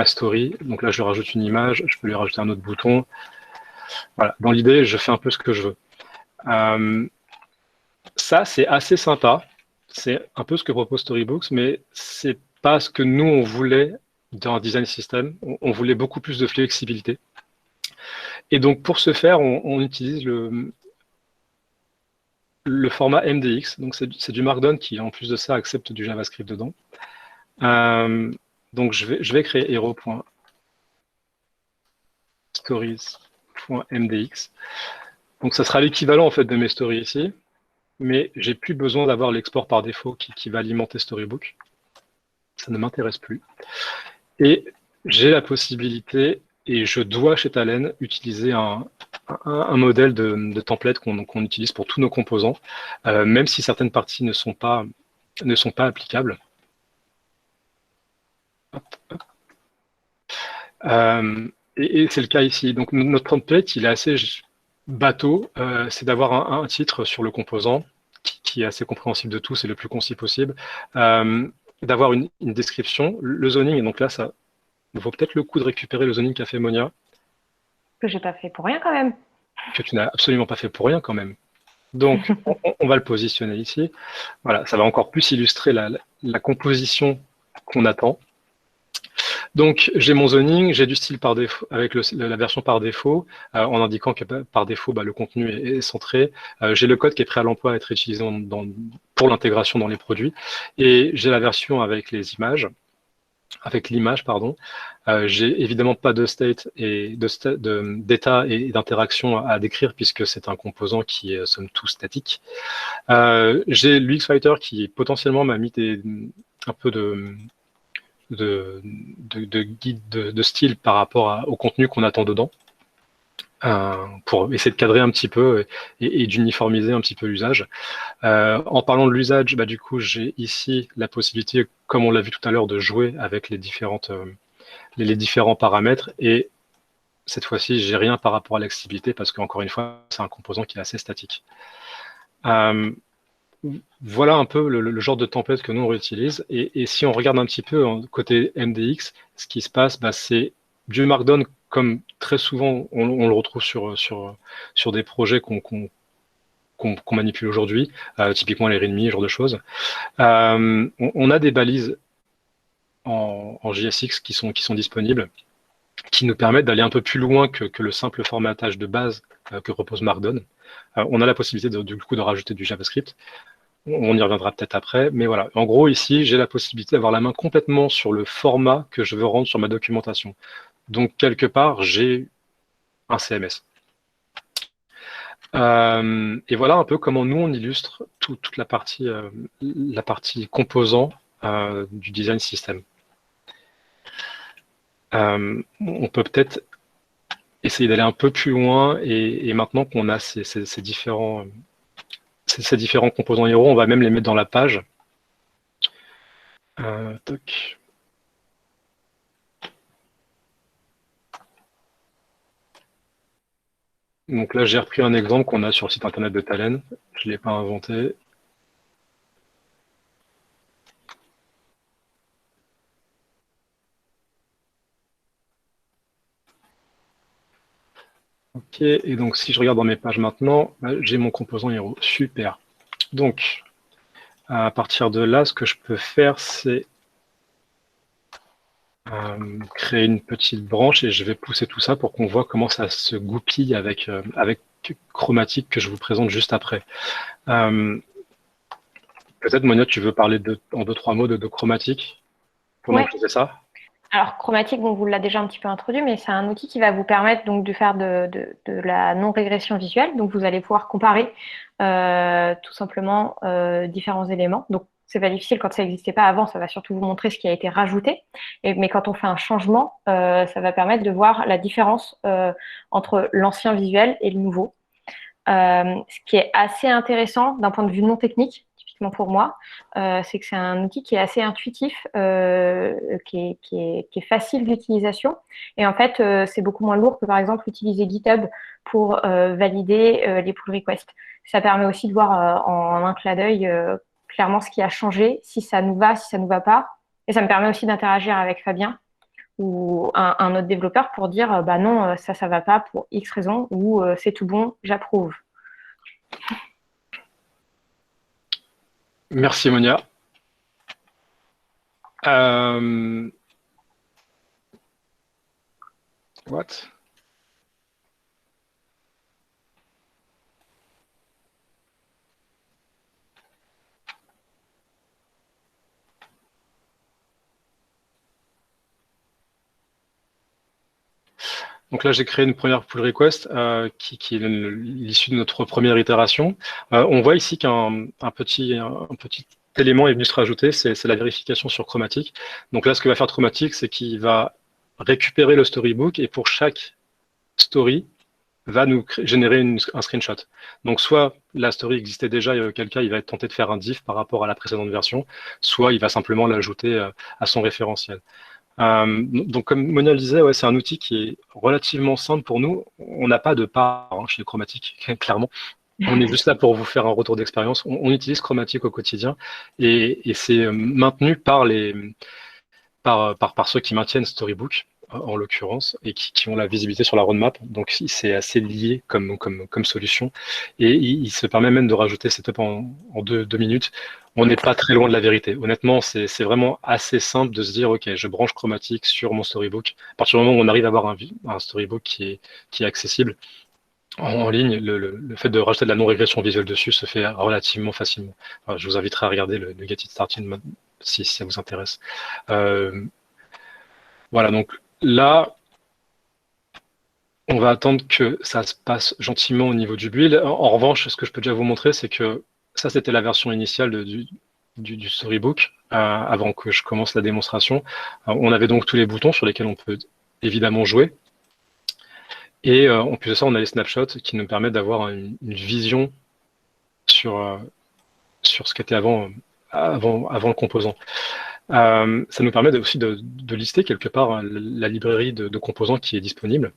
story. Donc là, je lui rajoute une image, je peux lui rajouter un autre bouton. Voilà, dans l'idée, je fais un peu ce que je veux. Ça, c'est assez sympa. C'est un peu ce que propose Storybooks, mais c'est pas ce que nous, on voulait dans un design system. On voulait beaucoup plus de flexibilité. Et donc, pour ce faire, on utilise le format MDX. Donc, c'est du Markdown qui, en plus de ça, accepte du JavaScript dedans. Donc, je vais créer hero.stories.mdx. Donc, ça sera l'équivalent en fait de mes stories ici, mais j'ai plus besoin d'avoir l'export par défaut qui va alimenter Storybook. Ça ne m'intéresse plus. Et j'ai la possibilité, et je dois chez Talend utiliser un modèle de template qu'on utilise pour tous nos composants, même si certaines parties ne sont pas applicables. Et c'est le cas ici. Donc notre template, il est assez bateau. C'est d'avoir un titre sur le composant qui est assez compréhensible de tous et le plus concis possible. D'avoir une description, le zoning, et donc là, ça il vaut peut-être le coup de récupérer le zoning qu'a fait Monia. Que j'ai pas fait pour rien quand même. Que tu n'as absolument pas fait pour rien quand même. Donc, on va le positionner ici. Voilà, ça va encore plus illustrer la composition qu'on attend. Donc, j'ai mon zoning, j'ai du style par défaut, avec la version par défaut, en indiquant que par défaut, le contenu est centré. J'ai le code qui est prêt à l'emploi à être utilisé pour l'intégration dans les produits. Et j'ai la version avec les images, avec l'image, pardon. J'ai évidemment pas de state et d'état et d'interaction à décrire puisque c'est un composant qui est somme toute statique. J'ai l'UX Fighter qui potentiellement m'a mis un peu de guide de style par rapport au contenu qu'on attend dedans, pour essayer de cadrer un petit peu et d'uniformiser un petit peu l'usage. En parlant de l'usage, du coup, j'ai ici la possibilité, comme on l'a vu tout à l'heure, de jouer avec les différents paramètres. Et cette fois-ci, j'ai rien par rapport à l'accessibilité parce qu'encore une fois, c'est un composant qui est assez statique. Voilà un peu le genre de template que nous on réutilise. Et si on regarde un petit peu côté MDX, ce qui se passe, c'est du Markdown comme très souvent on le retrouve sur des projets qu'on manipule aujourd'hui, typiquement les README, ce genre de choses. On a des balises en JSX qui sont disponibles, qui nous permettent d'aller un peu plus loin que le simple formatage de base que propose Markdown. On a la possibilité du coup de rajouter du JavaScript. On y reviendra peut-être après, mais voilà. En gros, ici, j'ai la possibilité d'avoir la main complètement sur le format que je veux rendre sur ma documentation. Donc, quelque part, j'ai un CMS. Et voilà un peu comment nous, on illustre toute la partie composant du design system. On peut peut-être essayer d'aller un peu plus loin et maintenant qu'on a ces différents composants héros, on va même les mettre dans la page. Toc. Donc là, j'ai repris un exemple qu'on a sur le site internet de Talen. Je ne l'ai pas inventé. Ok, et donc si je regarde dans mes pages maintenant, j'ai mon composant héros. Super. Donc, à partir de là, ce que je peux faire, c'est créer une petite branche et je vais pousser tout ça pour qu'on voit comment ça se goupille avec Chromatique que je vous présente juste après. Peut-être, Monia, tu veux parler en 2-3 mots de Chromatique pendant que je fais ça? Alors, Chromatique, on vous l'a déjà un petit peu introduit, mais c'est un outil qui va vous permettre donc de faire de la non-régression visuelle. Donc, vous allez pouvoir comparer tout simplement différents éléments. Donc, c'est pas difficile quand ça n'existait pas avant, ça va surtout vous montrer ce qui a été rajouté. Mais quand on fait un changement, ça va permettre de voir la différence entre l'ancien visuel et le nouveau. Ce qui est assez intéressant d'un point de vue non technique, typiquement pour moi, c'est que c'est un outil qui est assez intuitif, qui est facile d'utilisation. Et en fait, c'est beaucoup moins lourd que par exemple utiliser GitHub pour valider les pull requests. Ça permet aussi de voir en un clin d'œil clairement ce qui a changé, si ça nous va, si ça nous va pas. Et ça me permet aussi d'interagir avec Fabien ou un autre développeur pour dire non, ça va pas pour X raison, ou c'est tout bon, j'approuve. Merci Monia. What? Donc là, j'ai créé une première pull request qui est l'issue de notre première itération. On voit ici qu'un petit élément est venu se rajouter, c'est la vérification sur Chromatique. Donc là, ce que va faire Chromatique, c'est qu'il va récupérer le storybook et pour chaque story, va nous générer un screenshot. Donc soit la story existait déjà et auquel cas il va être tenté de faire un diff par rapport à la précédente version, soit il va simplement l'ajouter à son référentiel. Donc comme Monia le disait, ouais, c'est un outil qui est relativement simple pour nous. On n'a pas de part chez Chromatique, clairement. On est juste là pour vous faire un retour d'expérience. On utilise Chromatique au quotidien et c'est maintenu par par ceux qui maintiennent Storybook, en l'occurrence, et qui ont la visibilité sur la roadmap. Donc, c'est assez lié comme solution. Et il se permet même de rajouter setup en 2 minutes. On n'est pas très loin de la vérité. Honnêtement, c'est vraiment assez simple de se dire, OK, je branche Chromatic sur mon Storybook. À partir du moment où on arrive à avoir un Storybook qui est accessible en ligne, le fait de rajouter de la non-régression visuelle dessus se fait relativement facilement. Enfin, je vous inviterai à regarder le Get It Started si ça vous intéresse. Voilà, donc là, on va attendre que ça se passe gentiment au niveau du build. En revanche, ce que je peux déjà vous montrer, c'est que ça, c'était la version initiale du Storybook, avant que je commence la démonstration. On avait donc tous les boutons sur lesquels on peut évidemment jouer. Et en plus de ça, on a les snapshots qui nous permettent d'avoir une vision sur ce qu'était avant le composant. Ça nous permet aussi de lister quelque part la librairie de composants qui est disponible,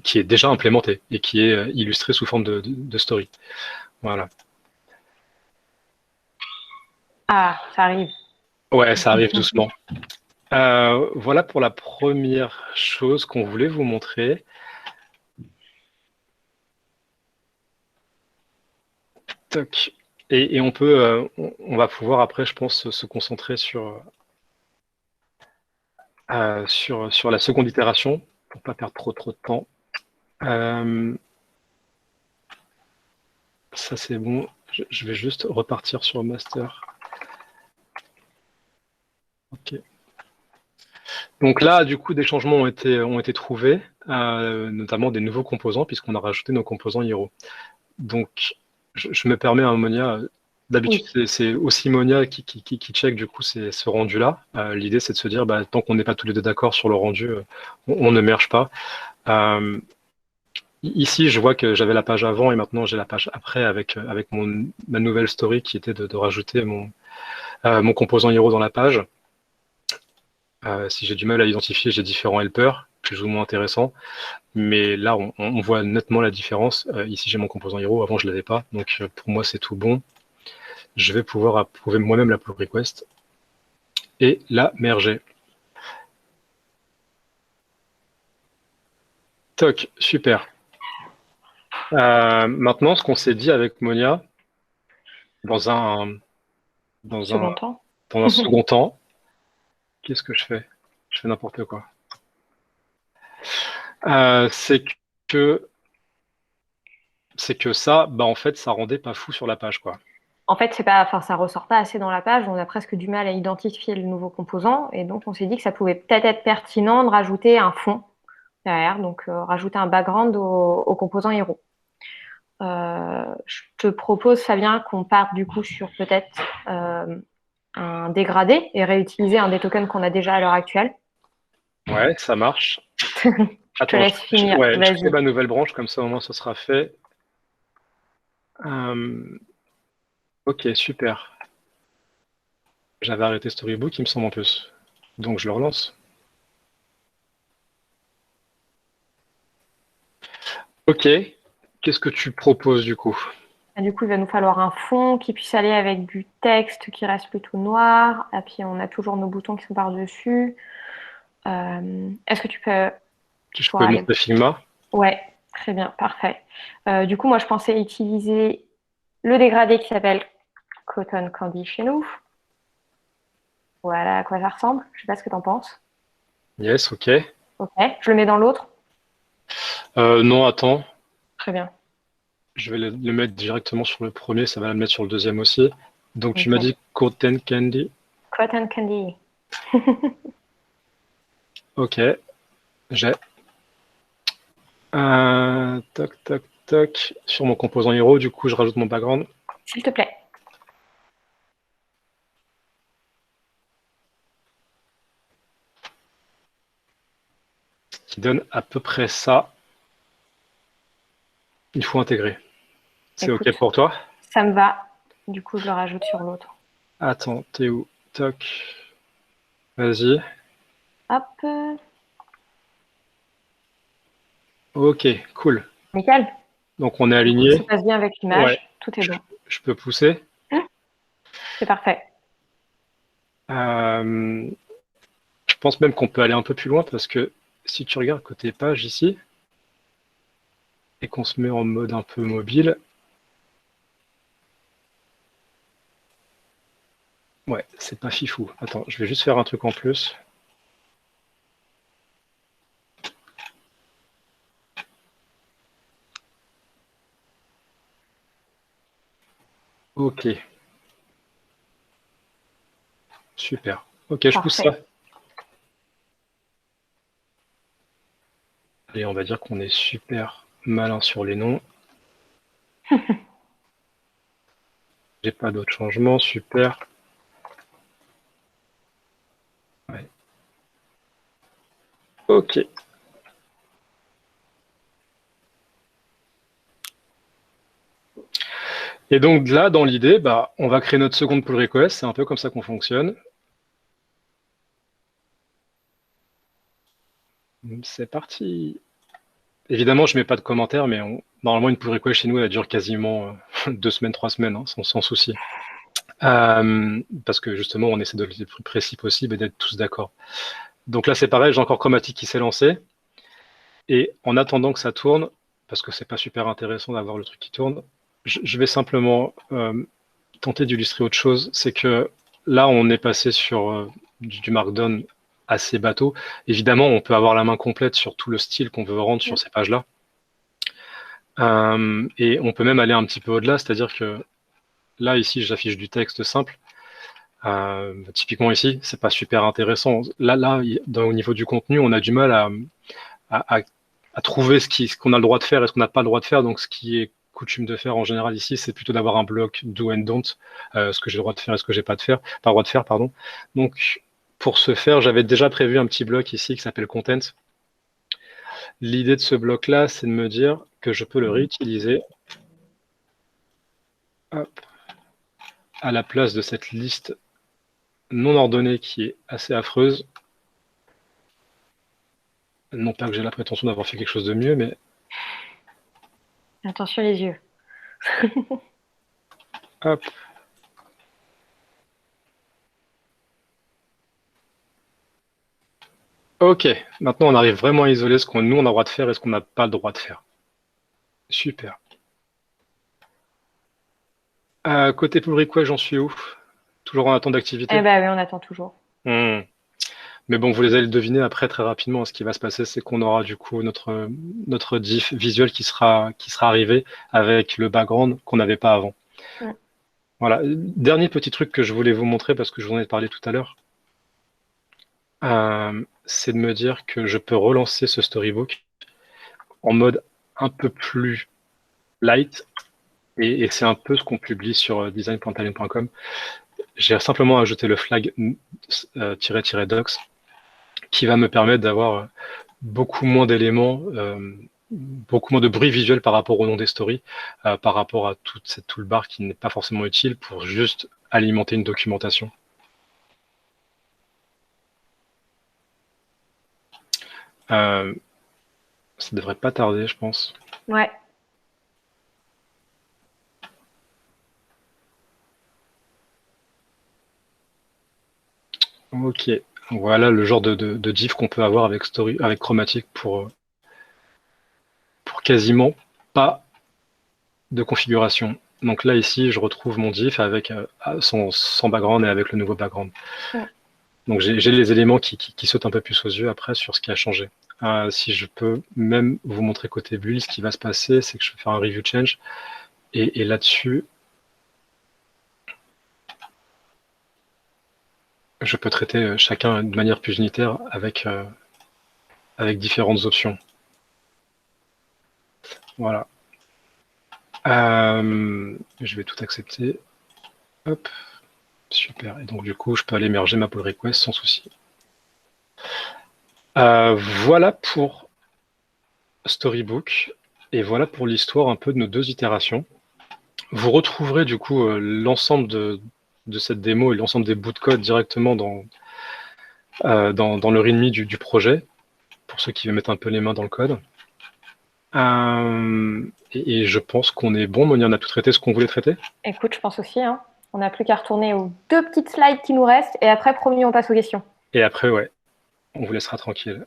qui est déjà implémentée et qui est illustrée sous forme de story. Voilà. Ah, ça arrive. Ouais, ça arrive doucement. Voilà pour la première chose qu'on voulait vous montrer. Toc. Et on va pouvoir après, je pense, se concentrer sur la seconde itération pour pas perdre trop de temps. Ça c'est bon. Je vais juste repartir sur master. Ok. Donc là, du coup, des changements ont été trouvés, notamment des nouveaux composants, puisqu'on a rajouté nos composants Hero. Donc, je me permets à Monia. D'habitude, oui. C'est aussi Monia qui check du coup ce rendu-là. L'idée, c'est de se dire, tant qu'on n'est pas tous les deux d'accord sur le rendu, on ne merge pas. Ici, je vois que j'avais la page avant et maintenant j'ai la page après avec ma nouvelle story qui était de rajouter mon composant Hero dans la page. Si j'ai du mal à identifier, j'ai différents helpers, plus ou moins intéressants. Mais là, on voit nettement la différence. Ici, j'ai mon composant Hero. Avant, je ne l'avais pas. Donc, pour moi, c'est tout bon. Je vais pouvoir approuver moi-même la pull request et la merger. Toc, super. Maintenant, ce qu'on s'est dit avec Monia, dans un second temps, qu'est-ce que je fais? Je fais n'importe quoi. C'est que ça, en fait, ça rendait pas fou sur la page, quoi. En fait, ça ressort pas assez dans la page. On a presque du mal à identifier le nouveau composant, et donc on s'est dit que ça pouvait peut-être être pertinent de rajouter un fond derrière, donc rajouter un background au composant Hero. Je te propose, Fabien, qu'on parte du coup sur peut-être un dégradé et réutiliser un des tokens qu'on a déjà à l'heure actuelle. Ouais, ça marche. Je te laisse finir. Je fais ma nouvelle branche, comme ça au moins ça sera fait. Ok, super. J'avais arrêté Storybook, il me semble en plus. Donc je le relance. Ok. Qu'est-ce que tu proposes du coup? Du coup, il va nous falloir un fond qui puisse aller avec du texte qui reste plutôt noir. Et puis, on a toujours nos boutons qui sont par-dessus. Est-ce que tu peux... Je peux montrer Figma? Ouais, très bien, parfait. Du coup, moi, je pensais utiliser le dégradé qui s'appelle Cotton Candy chez nous. Voilà à quoi ça ressemble. Je ne sais pas ce que tu en penses. Yes, ok. Ok, je le mets dans l'autre? Non, attends. Très bien. Je vais le mettre directement sur le premier, ça va le mettre sur le deuxième aussi. Donc, tu m'as dit Cotton Candy. Cotton Candy. Ok, j'ai. Toc, toc, toc. Sur mon composant Hero, du coup, je rajoute mon background. S'il te plaît. Qui donne à peu près ça. Il faut intégrer. C'est OK pour toi? Ça me va. Du coup, je le rajoute sur l'autre. Attends, t'es où? Toc. Vas-y. Hop. Ok, cool. Nickel. Donc, on est aligné. Ça passe bien avec l'image. Ouais. Tout est bon. Je peux pousser? C'est parfait. pense même qu'on peut aller un peu plus loin parce que si tu regardes côté page ici et qu'on se met en mode un peu mobile, ouais, c'est pas fifou. Attends, je vais juste faire un truc en plus. Ok. Super. Ok, je pousse Parfait. ça. Et on va dire qu'on est super malin sur les noms. J'ai pas d'autres changements, super. Ouais. Ok. Et donc là, dans l'idée, bah, on va créer notre seconde pull request. C'est un peu comme ça qu'on fonctionne. C'est parti. Évidemment, je mets pas de commentaires, mais normalement, une pull request chez nous, elle dure quasiment 2 semaines, 3 semaines, hein, sans souci. Parce que justement, on essaie d'être le plus précis possible et d'être tous d'accord. Donc là, c'est pareil, j'ai encore Chromatic qui s'est lancé. Et en attendant que ça tourne, parce que c'est pas super intéressant d'avoir le truc qui tourne, je vais simplement tenter d'illustrer autre chose. C'est que là, on est passé sur du Markdown assez bateau. Évidemment, on peut avoir la main complète sur tout le style qu'on veut rendre sur ces pages-là. Et on peut même aller un petit peu au-delà, c'est-à-dire que là, ici, j'affiche du texte simple. Typiquement ici, c'est pas super intéressant. Là, au niveau du contenu, on a du mal à trouver ce qu'on a le droit de faire et ce qu'on n'a pas le droit de faire. Donc, ce qui est coutume de faire en général ici, c'est plutôt d'avoir un bloc do and don't, ce que j'ai le droit de faire et ce que j'ai pas le droit de faire, pardon. Donc, pour ce faire, j'avais déjà prévu un petit bloc ici qui s'appelle content. L'idée de ce bloc-là, c'est de me dire que je peux le réutiliser à la place de cette liste non ordonnée qui est assez affreuse. Non pas que j'ai la prétention d'avoir fait quelque chose de mieux, mais... Attention les yeux. Hop. Ok, maintenant on arrive vraiment à isoler ce qu'on nous on a le droit de faire et ce qu'on n'a pas le droit de faire. Super. Côté pull request, j'en suis où? Toujours en attente d'activité? Eh ben oui, on attend toujours. Mais bon, vous les allez le deviner après très rapidement. Ce qui va se passer, c'est qu'on aura du coup notre diff visuel qui sera arrivé avec le background qu'on n'avait pas avant. Ouais. Voilà. Dernier petit truc que je voulais vous montrer parce que je vous en ai parlé tout à l'heure, c'est de me dire que je peux relancer ce storybook en mode un peu plus light. Et c'est un peu ce qu'on publie sur design.talent.com. J'ai simplement ajouté le flag --docs qui va me permettre d'avoir beaucoup moins d'éléments, beaucoup moins de bruit visuel par rapport au nom des stories, par rapport à toute cette toolbar qui n'est pas forcément utile pour juste alimenter une documentation. Ça devrait pas tarder, je pense. Ouais. Ok, voilà le genre de diff qu'on peut avoir avec Chromatic pour quasiment pas de configuration. Donc là, ici, je retrouve mon diff avec sans background et avec le nouveau background. Ouais. Donc j'ai les éléments qui sautent un peu plus aux yeux après sur ce qui a changé. Si je peux même vous montrer côté build, ce qui va se passer, c'est que je vais faire un review change. Et là-dessus, je peux traiter chacun de manière plus unitaire avec différentes options. Voilà. Je vais tout accepter. Hop. Super. Et donc, du coup, je peux aller merger ma pull request sans souci. Voilà pour Storybook. Et voilà pour l'histoire un peu de nos 2 itérations. Vous retrouverez du coup l'ensemble de cette démo et l'ensemble des bouts de code directement dans le README du projet, pour ceux qui veulent mettre un peu les mains dans le code. Et je pense qu'on est bon, Monia, on a tout traité ce qu'on voulait traiter. Écoute, je pense aussi. Hein. On n'a plus qu'à retourner aux 2 petites slides qui nous restent et après, promis, on passe aux questions. Et après, ouais. On vous laissera tranquille.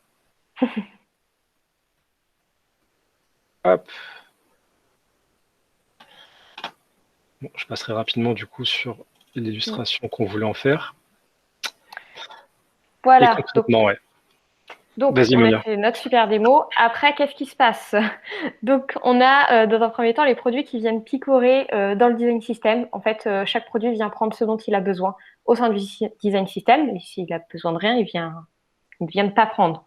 Hop. Bon, je passerai rapidement du coup sur l'illustration qu'on voulait en faire. Voilà. Et concrètement, ouais. Donc, Vas-y, on a Monia. fait notre super démo. Après, qu'est-ce qui se passe? Donc, on a dans un premier temps les produits qui viennent picorer dans le design system. En fait, chaque produit vient prendre ce dont il a besoin au sein du design system. Et s'il a besoin de rien, il vient ne pas prendre.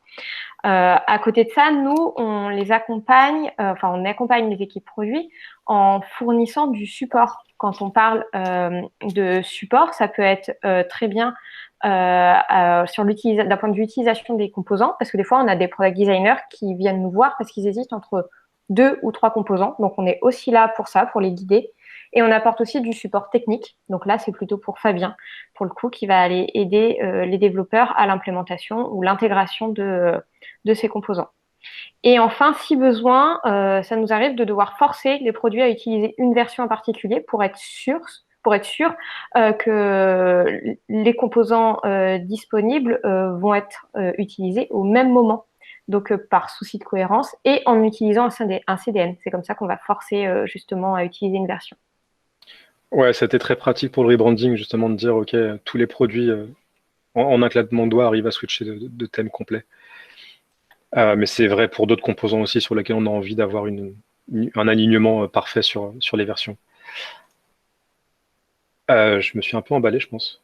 À côté de ça, nous, on les accompagne, on accompagne les équipes produits en fournissant du support. Quand on parle de support, ça peut être très bien d'un point de vue utilisation des composants, parce que des fois, on a des product designers qui viennent nous voir parce qu'ils hésitent entre 2 ou 3 composants. Donc, on est aussi là pour ça, pour les guider. Et on apporte aussi du support technique. Donc là, c'est plutôt pour Fabien, pour le coup, qui va aller aider les développeurs à l'implémentation ou l'intégration de ces composants. Et enfin, si besoin, ça nous arrive de devoir forcer les produits à utiliser une version en particulier pour être sûr que les composants disponibles vont être utilisés au même moment. Donc, par souci de cohérence et en utilisant un CDN. C'est comme ça qu'on va forcer justement à utiliser une version. Ouais, c'était très pratique pour le rebranding, justement, de dire, OK, tous les produits, en un claquement de doigts, arrivent à switcher de thème complet. Mais c'est vrai pour d'autres composants aussi sur lesquels on a envie d'avoir un alignement parfait sur les versions. Je me suis un peu emballé, je pense.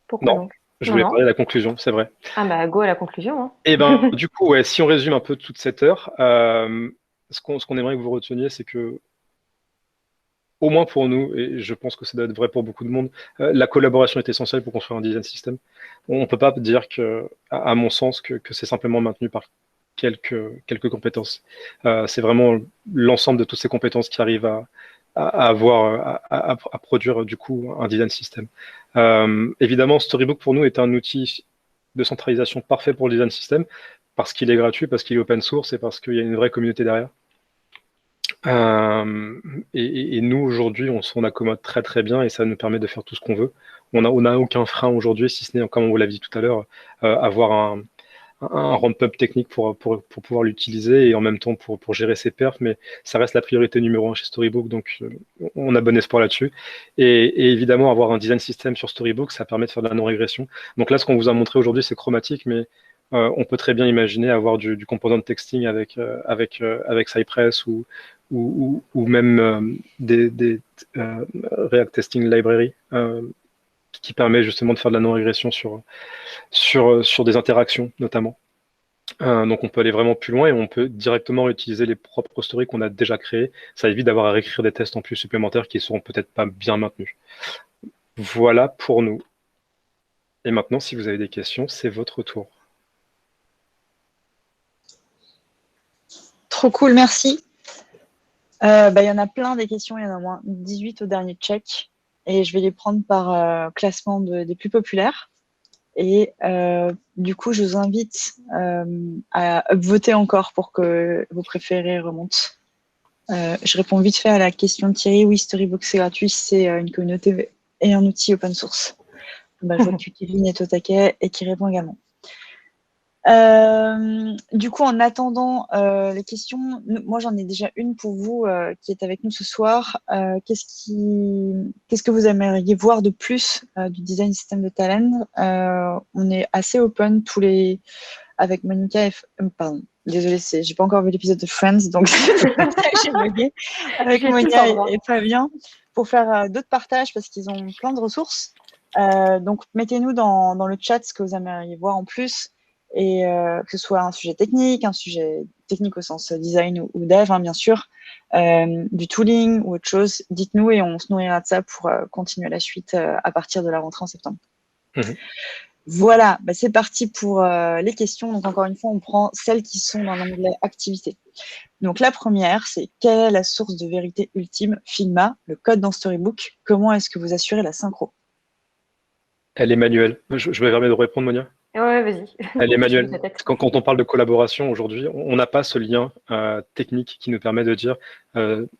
Pourquoi Non, donc? je voulais Non. parler de la conclusion, c'est vrai. Ah bah go à la conclusion. Hein. Et ben, du coup, ouais, si on résume un peu toute cette heure, ce qu'on aimerait que vous reteniez, c'est que, au moins pour nous, et je pense que ça doit être vrai pour beaucoup de monde, la collaboration est essentielle pour construire un design system. On ne peut pas dire que, à mon sens, que c'est simplement maintenu par quelques compétences. C'est vraiment l'ensemble de toutes ces compétences qui arrivent à produire du coup un design system. Évidemment, Storybook pour nous est un outil de centralisation parfait pour le design system parce qu'il est gratuit, parce qu'il est open source et parce qu'il y a une vraie communauté derrière. Et nous, aujourd'hui, on s'en accommode très très bien et ça nous permet de faire tout ce qu'on veut. On n'a aucun frein aujourd'hui, si ce n'est, comme on vous l'a dit tout à l'heure, avoir un ramp-up technique pour pouvoir l'utiliser et en même temps pour gérer ses perfs, mais ça reste la priorité numéro 1 chez Storybook, donc on a bon espoir là-dessus. Et évidemment, avoir un design system sur Storybook, ça permet de faire de la non-régression. Donc là, ce qu'on vous a montré aujourd'hui, c'est chromatique, mais on peut très bien imaginer avoir du composant de texting avec Cypress ou même des React Testing Library qui permet justement de faire de la non-régression sur des interactions notamment. Donc on peut aller vraiment plus loin et on peut directement utiliser les propres stories qu'on a déjà créées. Ça évite d'avoir à réécrire des tests en plus supplémentaires qui seront peut-être pas bien maintenus. Voilà pour nous. Et maintenant, si vous avez des questions, c'est votre tour. Trop cool, merci. Il y en a plein des questions, il y en a au moins 18 au dernier check. Et je vais les prendre par classement des plus populaires. Et du coup, je vous invite à voter encore pour que vos préférés remontent. Je réponds vite fait à la question de Thierry. Oui, Storybook, c'est gratuit, c'est une communauté et un outil open source. Je vois que Kevin est au taquet et qui répond également. Du coup, en attendant les questions, moi j'en ai déjà une pour vous qui est avec nous ce soir. Qu'est-ce que vous aimeriez voir de plus du design system de Talend? On est assez open tous les avec Monica pardon, désolée, j'ai pas encore vu l'épisode de Friends, donc j'ai bugué avec Monica et Fabien pour faire d'autres partages parce qu'ils ont plein de ressources. Donc mettez-nous dans le chat ce que vous aimeriez voir en plus. Et que ce soit un sujet technique au sens design ou dev, hein, bien sûr, du tooling ou autre chose, dites-nous et on se nourrira de ça pour continuer la suite à partir de la rentrée en septembre. Voilà, c'est parti pour les questions. Donc encore une fois, on prend celles qui sont dans l'onglet activité. Donc la première, c'est quelle est la source de vérité ultime, Figma, le code dans Storybook? Comment est-ce que vous assurez la synchro? Elle est manuelle. Je vais permettre de répondre, Monia. Oui, Ouais, vas-y. Elle est manuelle. Ta tête. Quand on parle de collaboration aujourd'hui, on n'a pas ce lien technique qui nous permet de dire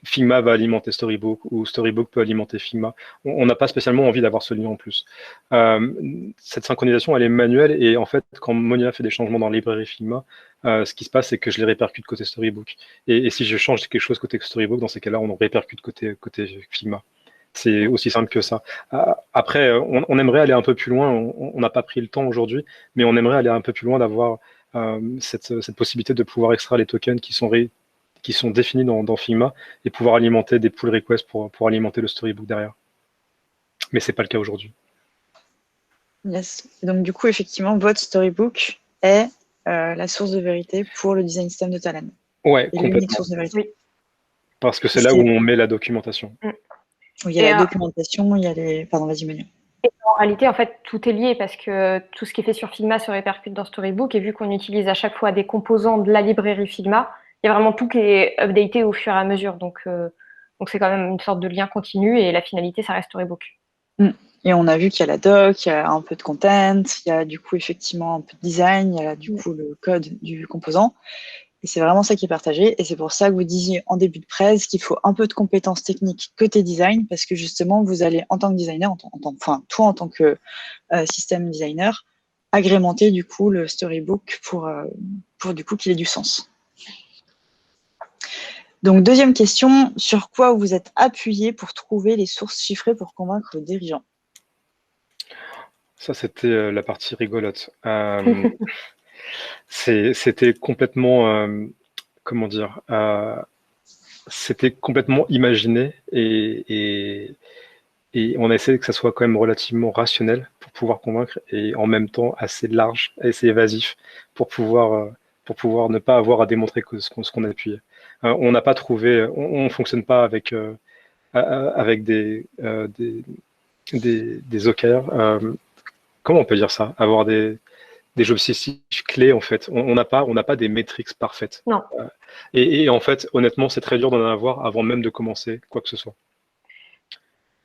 Figma va alimenter Storybook ou Storybook peut alimenter Figma. On n'a pas spécialement envie d'avoir ce lien en plus. Cette synchronisation, elle est manuelle et en fait, quand Monia fait des changements dans la librairie Figma, ce qui se passe, c'est que je les répercute côté Storybook. Et si je change quelque chose côté Storybook, dans ces cas-là, on répercute côté Figma. C'est aussi simple que ça. Après, on aimerait aller un peu plus loin. On n'a pas pris le temps aujourd'hui, mais on aimerait aller un peu plus loin d'avoir cette possibilité de pouvoir extraire les tokens qui sont définis dans Figma et pouvoir alimenter des pull requests pour alimenter le storybook derrière. Mais c'est pas le cas aujourd'hui. Yes. Et donc, du coup, effectivement, votre storybook est la source de vérité pour le design system de Talend. Ouais, et l'unique complètement. source de vérité. Oui. Parce que c'est là où on met la documentation. Il y a la documentation, il y a les... Pardon, vas-y, Manu. Et en réalité, en fait, tout est lié parce que tout ce qui est fait sur Figma se répercute dans Storybook et vu qu'on utilise à chaque fois des composants de la librairie Figma, il y a vraiment tout qui est updaté au fur et à mesure. Donc c'est quand même une sorte de lien continu et la finalité, ça reste Storybook. Et on a vu qu'il y a la doc, il y a un peu de content, il y a du coup effectivement un peu de design, il y a du coup le code du composant. Et c'est vraiment ça qui est partagé. Et c'est pour ça que vous disiez en début de presse qu'il faut un peu de compétences techniques côté design, parce que justement, vous allez, en tant que designer, enfin, toi en tant que système designer, agrémenter du coup le storybook pour du coup qu'il ait du sens. Donc, deuxième question, sur quoi vous êtes appuyé pour trouver les sources chiffrées pour convaincre le dirigeant? Ça, c'était la partie rigolote. C'était complètement, comment dire, c'était complètement imaginé et on a essayé que ça soit quand même relativement rationnel pour pouvoir convaincre et en même temps assez large, assez évasif pour pouvoir ne pas avoir à démontrer ce qu'on a appuyé. On n'a pas trouvé, on fonctionne pas avec des OKR. Comment on peut dire ça? Avoir des objectifs clés en fait. On n'a pas des métriques parfaites. Non. Et en fait, honnêtement, c'est très dur d'en avoir avant même de commencer quoi que ce soit.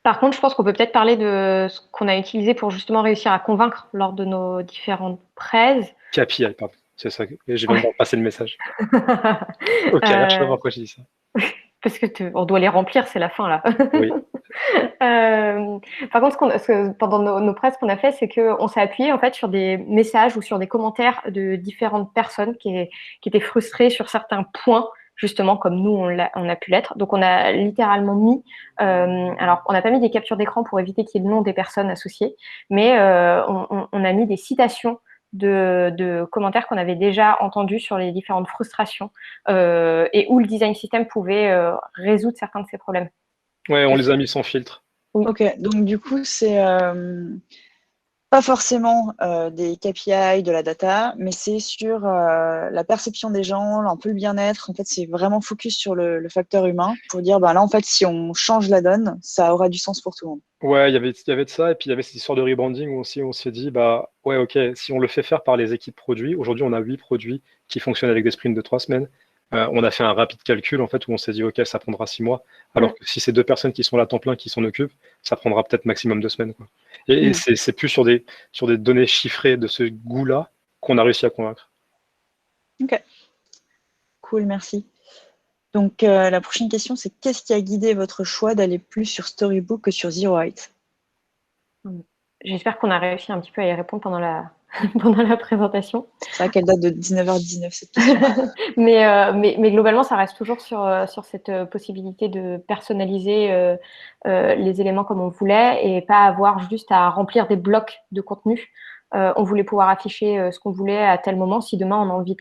Par contre, je pense qu'on peut peut-être parler de ce qu'on a utilisé pour justement réussir à convaincre lors de nos différentes prêses. KPI, pardon. C'est ça. J'ai bien passé le message. Ok, je sais pas pourquoi j'ai dit ça. Parce que on doit les remplir, c'est la fin là. Oui. Par contre, pendant nos presses qu'on a fait, c'est qu'on s'est appuyé en fait sur des messages ou sur des commentaires de différentes personnes qui étaient frustrées sur certains points, justement comme nous on a pu l'être. Donc on a littéralement mis, alors on n'a pas mis des captures d'écran pour éviter qu'il y ait le nom des personnes associées, mais on a mis des citations de commentaires qu'on avait déjà entendus sur les différentes frustrations et où le design system pouvait résoudre certains de ces problèmes. Ouais, on les a mis sans filtre. Oui. Ok, donc du coup, c'est pas forcément des KPI, de la data, mais c'est sur la perception des gens, un peu le bien-être. En fait, c'est vraiment focus sur le facteur humain pour dire, ben là, en fait, si on change la donne, ça aura du sens pour tout le monde. Ouais, il y avait de ça, et puis il y avait cette histoire de rebranding où aussi on s'est dit, bah ouais, ok, si on le fait faire par les équipes produits, aujourd'hui on a 8 produits qui fonctionnent avec des sprints de 3 semaines. On a fait un rapide calcul en fait où on s'est dit, ok, ça prendra 6 mois, alors que si c'est 2 personnes qui sont là à temps plein qui s'en occupent, ça prendra peut-être maximum 2 semaines, quoi. Et c'est plus sur des données chiffrées de ce goût-là qu'on a réussi à convaincre. Ok, cool, merci. Donc, la prochaine question, c'est qu'est-ce qui a guidé votre choix d'aller plus sur Storybook que sur Zero Height? J'espère qu'on a réussi un petit peu à y répondre pendant la présentation. C'est vrai qu'elle date de 19h19, cette question. mais globalement, ça reste toujours sur cette possibilité de personnaliser les éléments comme on voulait et pas avoir juste à remplir des blocs de contenu. On voulait pouvoir afficher ce qu'on voulait à tel moment. Si demain, on a envie de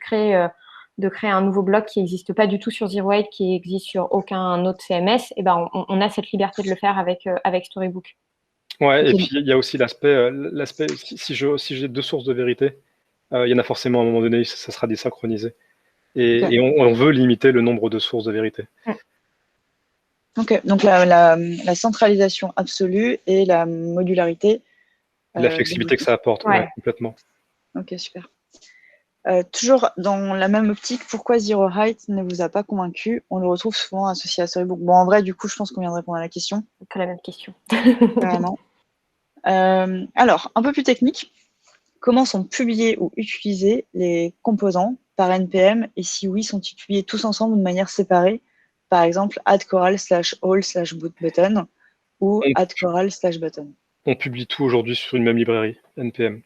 créer un nouveau bloc qui n'existe pas du tout sur Zero Height, qui existe sur aucun autre CMS, et ben on a cette liberté de le faire avec Storybook. Ouais, et puis il y a aussi l'aspect, si j'ai 2 sources de vérité, il y en a forcément à un moment donné, ça sera désynchronisé. Et on veut limiter le nombre de sources de vérité. Ok, donc la centralisation absolue et la modularité. La flexibilité que ça apporte, ouais, complètement. Ok, super. Toujours dans la même optique, pourquoi Zero Height ne vous a pas convaincu? On le retrouve souvent associé à Storybook. Bon, en vrai, du coup, je pense qu'on vient de répondre à la question. C'est pas la même question. Vraiment. Alors, un peu plus technique. Comment sont publiés ou utilisés les composants par NPM et si oui, sont-ils publiés tous ensemble ou de manière séparée? Par exemple, add Coral /all/boot button ou add Coral /button. On publie tout aujourd'hui sur une même librairie, NPM,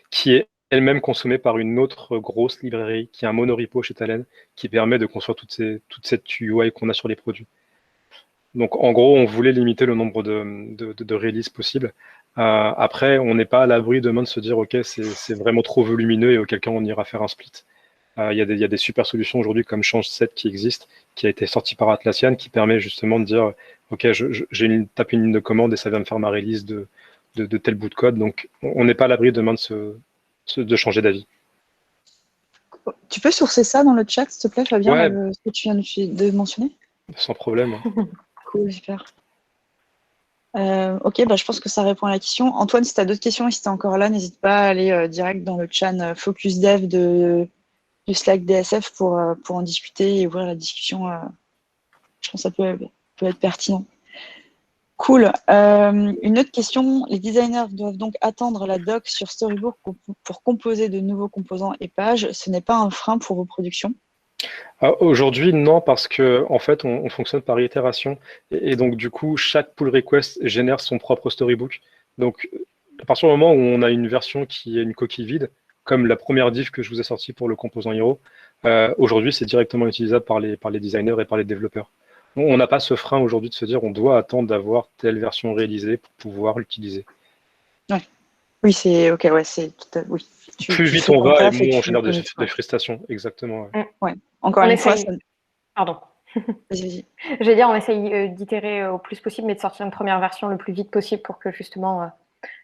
qui est elle-même consommée par une autre grosse librairie, qui est un monorepo chez Talend, qui permet de construire toute cette UI qu'on a sur les produits. Donc, en gros, on voulait limiter le nombre de releases possibles. Après, on n'est pas à l'abri demain de se dire, OK, c'est vraiment trop volumineux et auquel cas on ira faire un split. Il y a des super solutions aujourd'hui comme Change7 qui existe, qui a été sorti par Atlassian, qui permet justement de dire, OK, j'ai tapé une ligne de commande et ça vient me faire ma release de tel bout de code. Donc, on n'est pas à l'abri demain de changer d'avis. Tu peux sourcer ça dans le chat, s'il te plaît, Fabien, Ouais. ce que tu viens de mentionner? Sans problème. Cool, super. Ok, je pense que ça répond à la question. Antoine, si tu as d'autres questions et si tu es encore là, n'hésite pas à aller direct dans le chat Focus Dev du Slack DSF pour en discuter et ouvrir la discussion. Je pense que ça peut être pertinent. Cool. Une autre question. Les designers doivent donc attendre la doc sur Storybook pour composer de nouveaux composants et pages. Ce n'est pas un frein pour vos productions? Aujourd'hui, non, parce que en fait, on fonctionne par itération. Et donc, du coup, chaque pull request génère son propre storybook. Donc, à partir du moment où on a une version qui est une coquille vide, comme la première div que je vous ai sortie pour le composant Hero, aujourd'hui, c'est directement utilisable par les designers et par les développeurs. On n'a pas ce frein aujourd'hui de se dire on doit attendre d'avoir telle version réalisée pour pouvoir l'utiliser. Ouais. Oui, c'est ok, ouais, c'est oui. Plus vite on va, et moins on génère des frustrations, exactement. Ouais. Encore une fois, ça... Pardon. Vas-y. Je vais dire, on essaye d'itérer au plus possible, mais de sortir une première version le plus vite possible pour que justement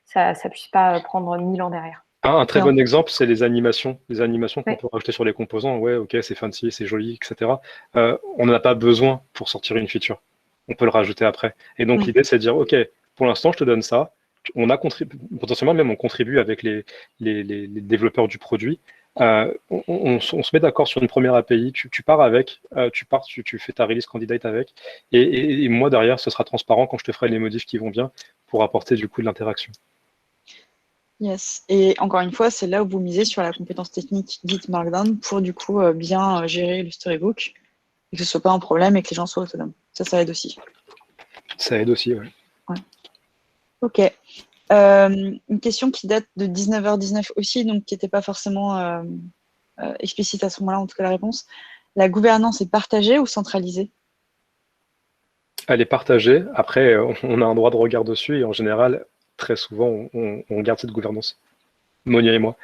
ça puisse pas prendre 1000 ans derrière. Un très bon exemple, c'est les animations. Les animations qu'on Ouais. peut rajouter sur les composants. Ouais, ok, c'est fancy, c'est joli, etc. On n'en a pas besoin pour sortir une feature. On peut le rajouter après. Et donc, l'idée, c'est de dire, ok, pour l'instant, je te donne ça. On a potentiellement même, on contribue avec les développeurs du produit. On se met d'accord sur une première API. Tu pars avec, tu fais ta release candidate avec. Et moi, derrière, ce sera transparent quand je te ferai les modifs qui vont bien pour apporter du coup de l'interaction. Yes. Et encore une fois, c'est là où vous misez sur la compétence technique dite Markdown pour du coup bien gérer le storybook et que ce soit pas un problème et que les gens soient autonomes. Ça aide aussi. Ça aide aussi, ouais. Ok. Une question qui date de 19h19 aussi, donc qui n'était pas forcément explicite à ce moment-là, en tout cas la réponse. La gouvernance est partagée ou centralisée? Elle est partagée. Après, on a un droit de regard dessus et en général, très souvent, on garde cette gouvernance. Monia et moi.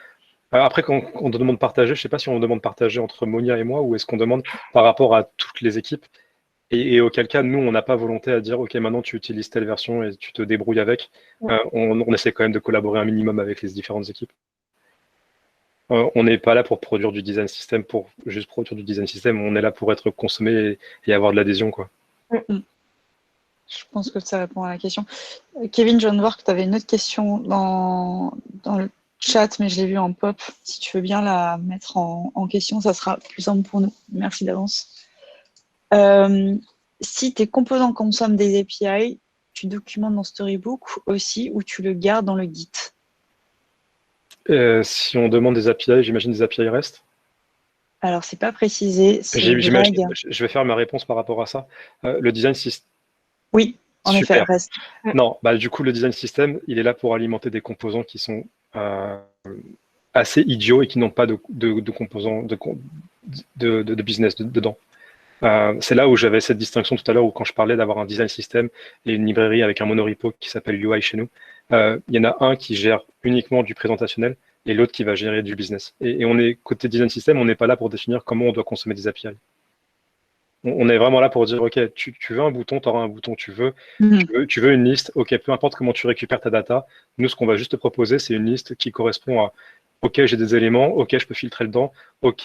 Après, quand on demande partager, je ne sais pas si on demande partager entre Monia et moi ou est-ce qu'on demande par rapport à toutes les équipes. Et auquel cas, nous, on n'a pas volonté à dire, OK, maintenant tu utilises telle version et tu te débrouilles avec. On essaie quand même de collaborer un minimum avec les différentes équipes. On n'est pas là pour produire du design system, pour juste produire du design system. On est là pour être consommé et avoir de l'adhésion, quoi. Je pense que ça répond à la question. Kevin, je viens de voir que tu avais une autre question dans le chat, mais je l'ai vue en pop. Si tu veux bien la mettre en question, ça sera plus simple pour nous. Merci d'avance. Si tes composants consomment des API, tu documentes dans Storybook aussi ou tu le gardes dans le Git? Si on demande des API, j'imagine des API REST. Alors, c'est pas précisé. Je vais faire ma réponse par rapport à ça. Le design system. Oui, en effet, REST. Non, du coup, le design system, il est là pour alimenter des composants qui sont assez idiots et qui n'ont pas de composants de business dedans. C'est là où j'avais cette distinction tout à l'heure où quand je parlais d'avoir un design system et une librairie avec un monorepo qui s'appelle UI chez nous, il y en a un qui gère uniquement du présentationnel et l'autre qui va gérer du business. Et on est côté design system, on n'est pas là pour définir comment on doit consommer des API. On est vraiment là pour dire, OK, tu veux un bouton, tu auras un bouton, tu veux une liste, OK, peu importe comment tu récupères ta data, nous, ce qu'on va juste te proposer, c'est une liste qui correspond à, OK, j'ai des éléments, OK, je peux filtrer dedans, OK,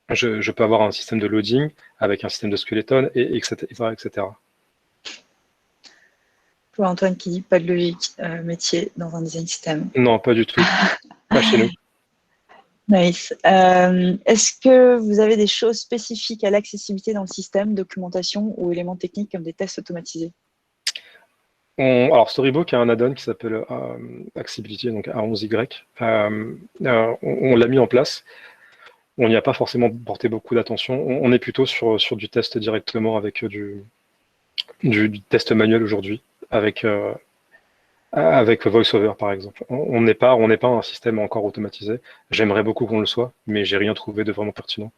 je peux avoir un système de loading avec un système de skeleton, etc., etc. Pour Antoine qui dit pas de logique métier dans un design system. Non, pas du tout. Pas chez nous. Nice. Est-ce que vous avez des choses spécifiques à l'accessibilité dans le système, documentation ou éléments techniques comme des tests automatisés? Alors, Storybook a un add-on qui s'appelle Accessibility, donc A11Y. On l'a mis en place. On n'y a pas forcément porté beaucoup d'attention. On est plutôt sur du test directement avec du test manuel aujourd'hui, avec VoiceOver par exemple. On n'est pas un système encore automatisé. J'aimerais beaucoup qu'on le soit, mais j'ai rien trouvé de vraiment pertinent.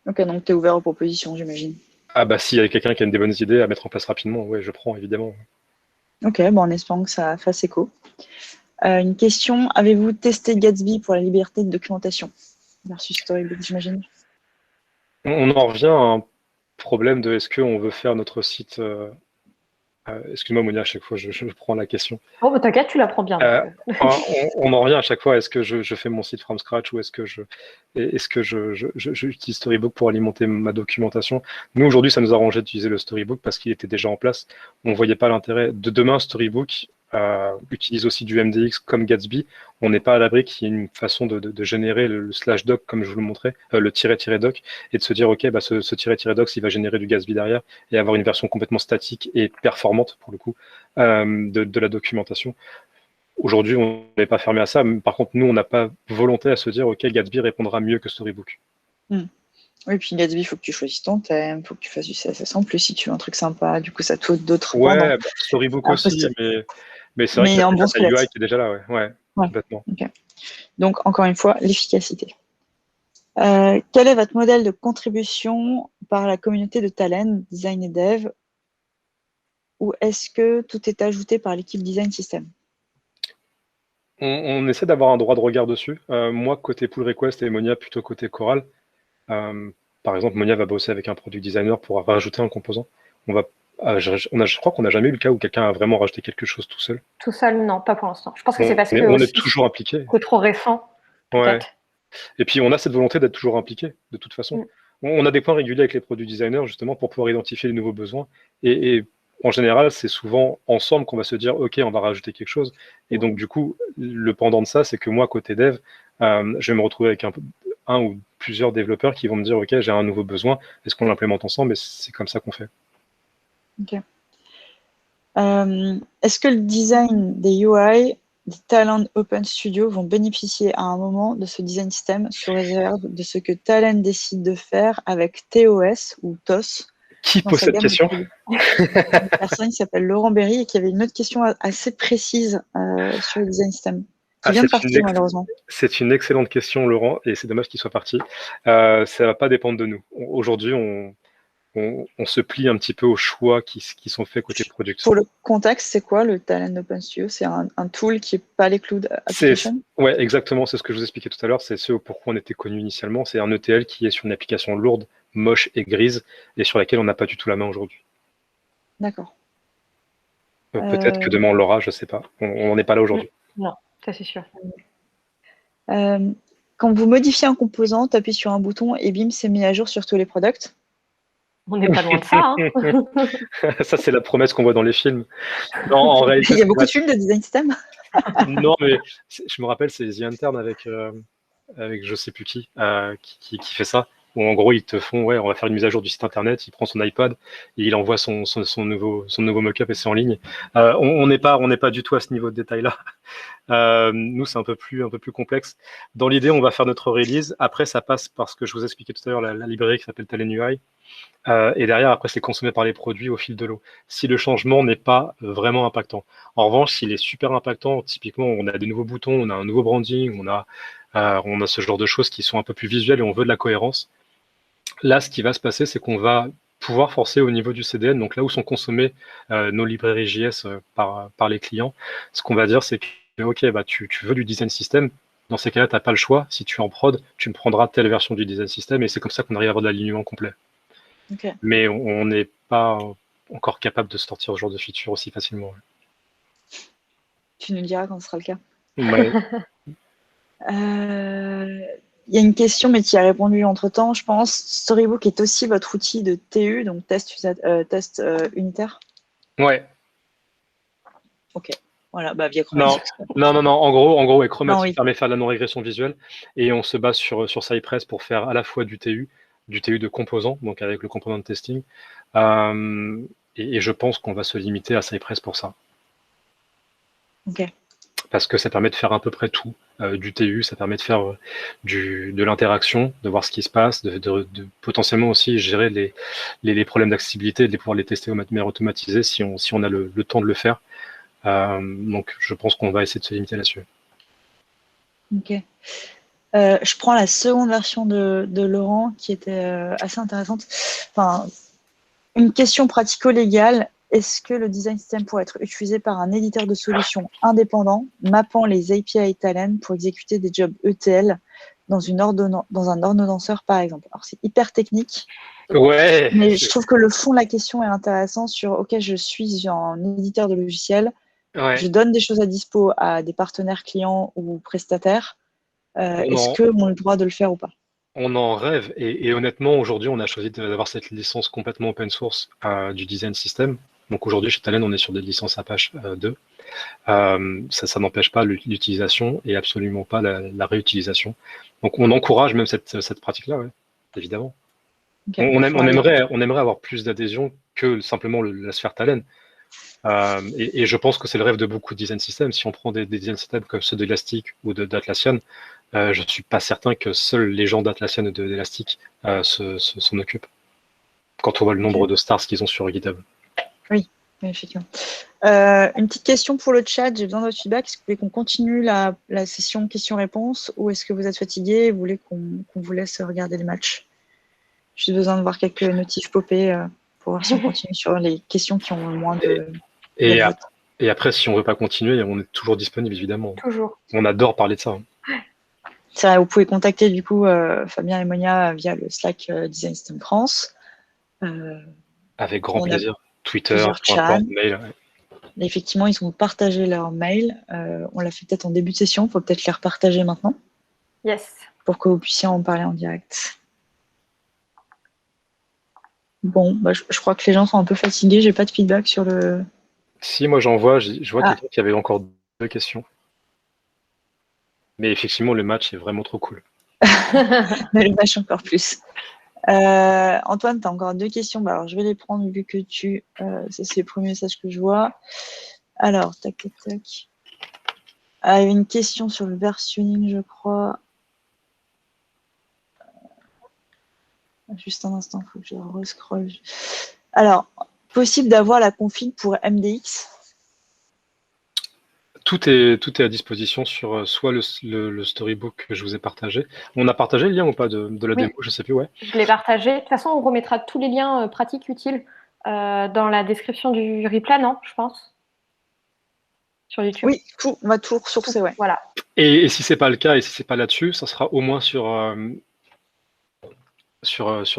Ok, donc tu es ouvert aux propositions, j'imagine. Ah bah s'il y a quelqu'un qui a des bonnes idées à mettre en place rapidement, ouais, je prends évidemment. Ok, bon, en espérant que ça fasse écho. Une question, avez-vous testé Gatsby pour la liberté de documentation versus Storybook, j'imagine? On en revient à un problème de est-ce qu'on veut faire notre site. Excuse-moi, Monia, à chaque fois je prends la question. Oh, bah, t'inquiète, tu l'apprends bien. Euh, Donc. on en revient à chaque fois, est-ce que je fais mon site from scratch ou est-ce que j'utilise Storybook pour alimenter ma documentation? Nous, aujourd'hui, ça nous arrangeait d'utiliser le Storybook parce qu'il était déjà en place. On ne voyait pas l'intérêt. De demain, Storybook utilise aussi du MDX comme Gatsby. On n'est pas à l'abri qu'il y ait une façon de générer le slash doc, comme je vous le montrais, le tiret-doc, et de se dire, OK, bah, ce tiret-doc, il va générer du Gatsby derrière et avoir une version complètement statique et performante, pour le coup, de la documentation. Aujourd'hui, on n'est pas fermé à ça. Par contre, nous, on n'a pas volonté à se dire, OK, Gatsby répondra mieux que Storybook. Oui, puis Gatsby, il faut que tu choisisses ton thème, il faut que tu fasses du CSS en plus si tu veux un truc sympa. Du coup, ça te d'autres Ouais, pendant. bah, Storybook Après, aussi, mais c'est vrai qu'il mais y a en bon déjà ta UI squelette. qui est déjà là, ouais, Ouais. complètement. Ok. Donc, encore une fois, l'efficacité. Quel est votre modèle de contribution par la communauté de talent, design et dev? Ou est-ce que tout est ajouté par l'équipe design system? On essaie d'avoir un droit de regard dessus. Moi, côté pull request et Monia, plutôt côté choral. Par exemple, Monia va bosser avec un product designer pour rajouter un composant. Je crois qu'on n'a jamais eu le cas où quelqu'un a vraiment rajouté quelque chose tout seul. Tout seul, non, pas pour l'instant. Je pense que c'est parce que On est aussi toujours impliqué. c'est trop récent, Ouais. peut-être. Et puis, on a cette volonté d'être toujours impliqué, de toute façon. On a des points réguliers avec les product designers, justement, pour pouvoir identifier les nouveaux besoins. Et en général, c'est souvent ensemble qu'on va se dire, OK, on va rajouter quelque chose. Et donc, du coup, le pendant de ça, c'est que moi, côté dev, je vais me retrouver avec un ou plusieurs développeurs qui vont me dire, OK, j'ai un nouveau besoin, est-ce qu'on l'implémente ensemble? Et c'est comme ça qu'on fait. Ok. Est-ce que le design des UI des Talent Open Studio vont bénéficier à un moment de ce design system sous réserve de ce que Talent décide de faire avec TOS ou TOS Qui dans pose sa cette gamme de question? produits? Une personne qui s'appelle Laurent Berry et qui avait une autre question assez précise sur le design system, qui vient de partir malheureusement. C'est une excellente question, Laurent, et c'est dommage qu'il soit parti. Ça ne va pas dépendre de nous. Aujourd'hui, on se plie un petit peu aux choix qui sont faits côté product. Pour le contexte, c'est quoi le Talent Open Studio? C'est un tool qui n'est pas les cloud application? Ouais, exactement, c'est ce que je vous expliquais tout à l'heure, c'est ce pourquoi on était connu initialement. C'est un ETL qui est sur une application lourde, moche et grise, et sur laquelle on n'a pas du tout la main aujourd'hui. D'accord. Peut-être que demain on l'aura, je ne sais pas. On n'est pas là aujourd'hui. Non, ça c'est sûr. Quand vous modifiez un composant, tapez sur un bouton et bim, c'est mis à jour sur tous les products. On n'est pas loin de ça. Ça, c'est la promesse qu'on voit dans les films. Non, en réalité, il y a beaucoup de films de design system. Non, mais je me rappelle, c'est The Intern avec je sais plus qui fait ça. Où en gros, ils te font, ouais, on va faire une mise à jour du site internet, il prend son iPad et il envoie son nouveau mock-up et c'est en ligne. On n'est pas du tout à ce niveau de détail-là. Nous, c'est un peu plus complexe. Dans l'idée, on va faire notre release. Après, ça passe par ce que je vous expliquais tout à l'heure, la librairie qui s'appelle Talent UI. Et derrière, après, c'est consommé par les produits au fil de l'eau. Si le changement n'est pas vraiment impactant. En revanche, s'il est super impactant, typiquement, on a des nouveaux boutons, on a un nouveau branding, on a ce genre de choses qui sont un peu plus visuelles et on veut de la cohérence. Là, ce qui va se passer, c'est qu'on va pouvoir forcer au niveau du CDN, donc là où sont consommées nos librairies JS par les clients, ce qu'on va dire, c'est que, OK, bah, tu veux du design system. Dans ces cas-là, tu n'as pas le choix. Si tu es en prod, tu me prendras telle version du design system et c'est comme ça qu'on arrive à avoir de l'alignement complet. Okay. Mais on n'est pas encore capable de sortir ce genre de feature aussi facilement. Tu nous diras quand ce sera le cas. Ouais. Il y a une question, mais tu y as répondu entre-temps, je pense. Storybook est aussi votre outil de TU, donc test unitaire? Ouais. Ok. Voilà, bah, via Chromatic. Non. En gros, ouais, Chromatic permet de faire de la non-régression visuelle et on se base sur Cypress pour faire à la fois du TU de composants, donc avec le component de testing, et je pense qu'on va se limiter à Cypress pour ça. Ok. Parce que ça permet de faire à peu près tout. Du TU, ça permet de faire de l'interaction, de voir ce qui se passe, de potentiellement aussi gérer les problèmes d'accessibilité, de pouvoir les tester de manière automatisée si on a le temps de le faire. Donc, je pense qu'on va essayer de se limiter là-dessus. Ok. Je prends la seconde version de Laurent qui était assez intéressante. Enfin, une question pratico-légale. Est-ce que le design system pourrait être utilisé par un éditeur de solutions indépendant mappant les API Talend pour exécuter des jobs ETL dans un ordonnanceur, par exemple? Alors, c'est hyper technique, Ouais. mais je trouve que le fond de la question est intéressant sur « Ok, je suis un éditeur de logiciel, Ouais. je donne des choses à dispo à des partenaires clients ou prestataires. Est-ce qu'on a le droit de le faire ou pas ?» On en rêve, et honnêtement, aujourd'hui, on a choisi d'avoir cette licence complètement open source du design system. Donc aujourd'hui, chez Talend, on est sur des licences Apache 2. Ça n'empêche pas l'utilisation et absolument pas la réutilisation. Donc on encourage même cette pratique-là, ouais, évidemment. Okay. On aimerait avoir plus d'adhésion que simplement la sphère Talend. Et je pense que c'est le rêve de beaucoup de design systems. Si on prend des design systems comme ceux d'Elastic ou d'Atlassian, je ne suis pas certain que seuls les gens d'Atlassian et d'Elastic s'en occupent. Quand on voit le nombre de stars qu'ils ont sur GitHub. Oui, effectivement. Une petite question pour le chat. J'ai besoin de votre feedback. Est-ce que vous voulez qu'on continue la session questions-réponses ou est-ce que vous êtes fatigué et vous voulez qu'on vous laisse regarder les matchs? J'ai besoin de voir quelques notifs popper pour voir si on continue sur les questions qui ont le moins de votes. Et après, si on ne veut pas continuer, on est toujours disponible, évidemment. Toujours. On adore parler de ça. C'est vrai, vous pouvez contacter du coup Fabien et Monia via le Slack Design System France. Avec grand plaisir. Twitter, mail. Ouais. Effectivement, ils ont partagé leur mail. On l'a fait peut-être en début de session. Il faut peut-être les repartager maintenant. Yes. Pour que vous puissiez en parler en direct. Bon, bah, je crois que les gens sont un peu fatigués. J'ai pas de feedback sur le... Si, moi j'en vois. Je vois quelqu'un qui avait encore 2 questions. Mais effectivement, le match est vraiment trop cool. Mais le match encore plus. Antoine, tu as encore 2 questions. Bah, alors, je vais les prendre vu que ça, c'est le premier message que je vois. Alors, tac, tac, tac. Il y a une question sur le versionning, je crois. Juste un instant, il faut que je rescroll. Alors, possible d'avoir la config pour MDX? Tout est à disposition sur soit le storybook que je vous ai partagé. On a partagé le lien ou pas de la démo? Je ne sais plus, ouais. Je l'ai partagé. De toute façon, on remettra tous les liens pratiques utiles dans la description du replay, non, je pense, sur YouTube. Oui, on va tout ressourcer, ouais. Voilà. Et si ce n'est pas le cas, et si ce n'est pas là-dessus, ça sera au moins sur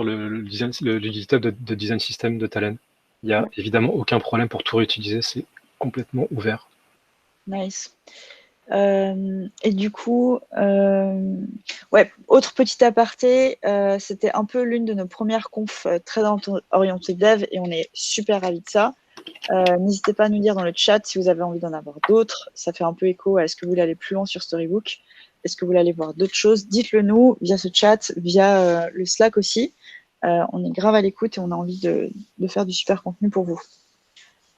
le GitHub de Design System de Talend. Il n'y a évidemment aucun problème pour tout réutiliser, c'est complètement ouvert. Nice. Et du coup, ouais, autre petit aparté, c'était un peu l'une de nos premières confs très orientées dev et on est super ravis de ça. N'hésitez pas à nous dire dans le chat si vous avez envie d'en avoir d'autres. Ça fait un peu écho à est-ce que vous voulez aller plus loin sur Storybook? Est-ce que vous voulez aller voir d'autres choses? Dites-le nous via ce chat, via le Slack aussi. On est grave à l'écoute et on a envie de faire du super contenu pour vous.